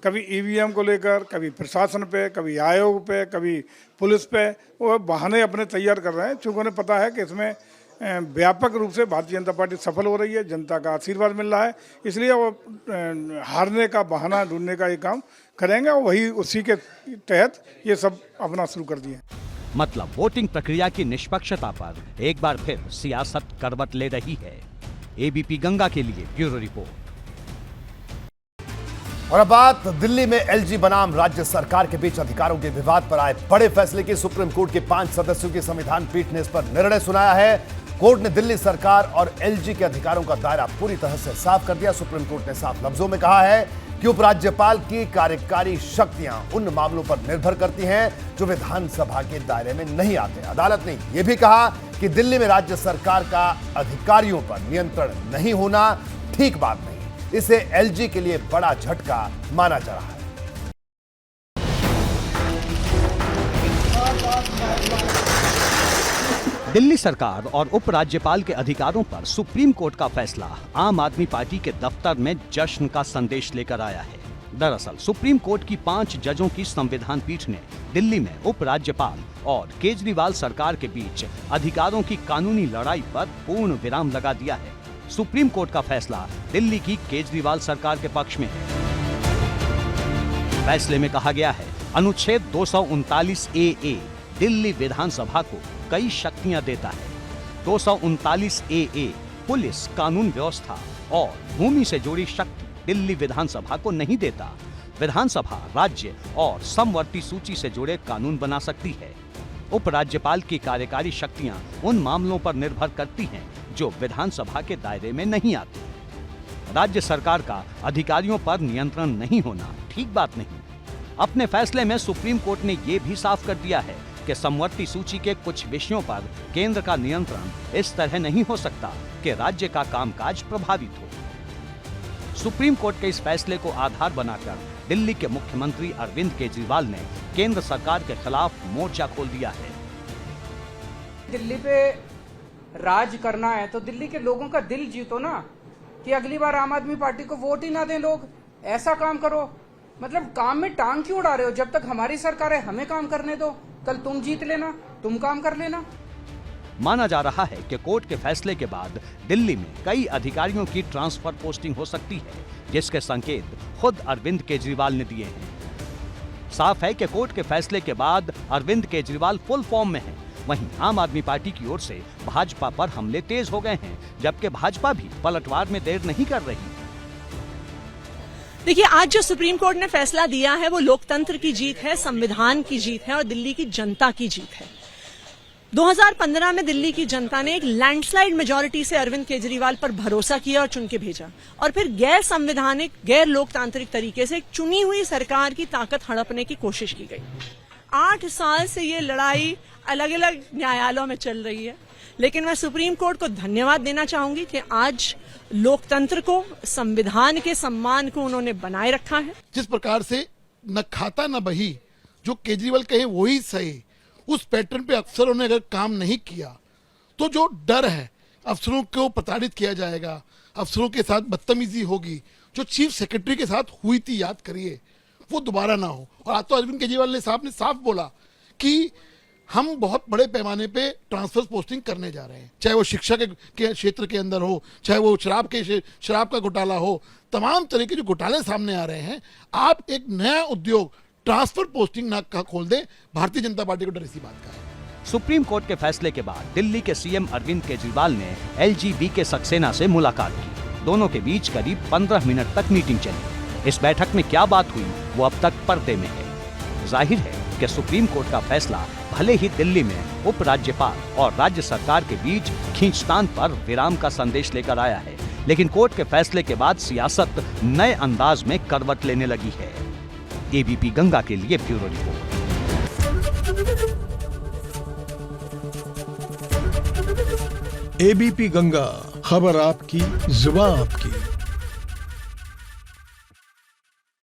कभी ईवीएम को लेकर, कभी प्रशासन पे, कभी आयोग पे, कभी पुलिस पे, वो बहाने अपने तैयार कर रहे हैं। चूँकि उन्हें पता है कि इसमें व्यापक रूप से भारतीय जनता पार्टी सफल हो रही है, जनता का आशीर्वाद मिल रहा है, इसलिए वो हारने का बहाना ढूंढने का ये काम करेंगे और वही उसी के तहत ये सब अपना शुरू कर दिए। मतलब वोटिंग प्रक्रिया की निष्पक्षता पर एक बार फिर सियासत करवट ले रही है। एबीपी गंगा के लिए ब्यूरो रिपोर्ट। और अब बात दिल्ली में एलजी बनाम राज्य सरकार के बीच अधिकारों के विवाद पर आए बड़े फैसले की। सुप्रीम कोर्ट की 5 सदस्यों की संविधान पीठ ने इस पर निर्णय सुनाया है। कोर्ट ने दिल्ली सरकार और एलजी के अधिकारों का दायरा पूरी तरह से साफ कर दिया। सुप्रीम कोर्ट ने साफ लफ्जों में कहा है कि उपराज्यपाल की कार्यकारी शक्तियां उन मामलों पर निर्भर करती हैं जो विधानसभा के दायरे में नहीं आते। अदालत ने यह भी कहा कि दिल्ली में राज्य सरकार का अधिकारियों पर नियंत्रण नहीं होना ठीक बात नहीं। इसे एलजी के लिए बड़ा झटका माना जा रहा है। दिल्ली सरकार और उपराज्यपाल के अधिकारों पर सुप्रीम कोर्ट का फैसला आम आदमी पार्टी के दफ्तर में जश्न का संदेश लेकर आया है। दरअसल सुप्रीम कोर्ट की 5 जजों की संविधान पीठ ने दिल्ली में उपराज्यपाल और केजरीवाल सरकार के बीच अधिकारों की कानूनी लड़ाई पर पूर्ण विराम लगा दिया है। सुप्रीम कोर्ट का फैसला दिल्ली की केजरीवाल सरकार के पक्ष में है। फैसले में कहा गया है, अनुच्छेद 239 ए दिल्ली विधानसभा को कई शक्तियां देता है। 239 ए पुलिस, कानून व्यवस्था और भूमि से जुड़ी शक्ति दिल्ली विधानसभा को नहीं देता। विधानसभा राज्य और समवर्ती सूची से जुड़े कानून बना सकती है। उपराज्यपाल की कार्यकारी शक्तियां उन मामलों पर निर्भर करती हैं जो विधानसभा के दायरे में नहीं आते। राज्य सरकार का अधिकारियों पर नियंत्रण नहीं होना ठीक बात नहीं। अपने फैसले में सुप्रीम कोर्ट ने यह भी साफ कर दिया है कि समवर्ती सूची के कुछ विषयों पर केंद्र का नियंत्रण इस तरह नहीं हो सकता कि राज्य का कामकाज प्रभावित हो। सुप्रीम कोर्ट के इस फैसले को आधार बनाकर दिल्ली के मुख्यमंत्री अरविंद केजरीवाल ने केंद्र सरकार के खिलाफ मोर्चा खोल दिया है। दिल्ली पे राज करना है तो दिल्ली के लोगों का दिल जीतो ना, कि अगली बार आम आदमी पार्टी को वोट ही ना दें लोग। ऐसा काम करो, मतलब काम में टांग क्यों उड़ा रहे हो? जब तक हमारी सरकार है हमें काम करने दो, कल तुम जीत लेना, तुम काम कर लेना। माना जा रहा है कि कोर्ट के फैसले के बाद दिल्ली में कई अधिकारियों की ट्रांसफर पोस्टिंग हो सकती है, जिसके संकेत खुद अरविंद केजरीवाल ने दिए हैं। साफ है कि कोर्ट के फैसले के बाद अरविंद केजरीवाल फुल फॉर्म में हैं। वहीं आम आदमी पार्टी की ओर से भाजपा पर हमले तेज हो गए हैं, जबकि भाजपा भी पलटवार में देर नहीं कर रही। देखिए, आज जो सुप्रीम कोर्ट ने फैसला दिया है वो लोकतंत्र की जीत है, संविधान की जीत है और दिल्ली की जनता की जीत है। 2015 में दिल्ली की जनता ने एक लैंडस्लाइड मेजॉरिटी से अरविंद केजरीवाल पर भरोसा किया और चुन के भेजा, और फिर गैर संवैधानिक, गैर लोकतांत्रिक तरीके से एक चुनी हुई सरकार की ताकत हड़पने की कोशिश की गई। 8 साल से ये लड़ाई अलग अलग न्यायालयों में चल रही है, लेकिन मैं सुप्रीम कोर्ट को धन्यवाद देना चाहूंगी कि आज लोकतंत्र को, संविधान के सम्मान को उन्होंने बनाए रखा है। जिस प्रकार से न खाता न बही, जो केजरीवाल कहे वही सही, उस पैटर्न पे अफसरों ने अगर काम नहीं किया तो जो डर है अफसरों को प्रताड़ित किया जाएगा, अफसरों के साथ बदतमीजी होगी, जो चीफ सेक्रेटरी के साथ हुई थी, याद करिए, वो दोबारा ना हो। और आज तो अरविंद केजरीवाल साहब ने साफ बोला कि हम बहुत बड़े पैमाने पे ट्रांसफर पोस्टिंग करने जा रहे हैं, चाहे वो शिक्षा के क्षेत्र के अंदर हो, चाहे वो शराब का घोटाला हो, तमाम तरह के जो घोटाले सामने आ रहे हैं। आप एक नया उद्योग ट्रांसफर पोस्टिंग ना खोल दें, भारतीय जनता पार्टी को डर इसी बात का है। सुप्रीम कोर्ट के फैसले के बाद दिल्ली के सीएम अरविंद केजरीवाल ने एलजीबी के सक्सेना से मुलाकात की। दोनों के बीच करीब 15 मिनट तक मीटिंग चली। इस बैठक में क्या बात हुई वो अब तक पर्दे में है। जाहिर है कि सुप्रीम कोर्ट का फैसला भले ही दिल्ली में उपराज्यपाल और राज्य सरकार के बीच खींचतान पर विराम का संदेश लेकर आया है, लेकिन कोर्ट के फैसले के बाद सियासत नए अंदाज में करवट लेने लगी है। एबीपी गंगा के लिए ब्यूरो रिपोर्ट। एबीपी गंगा, खबर आपकी, जुबान आपकी।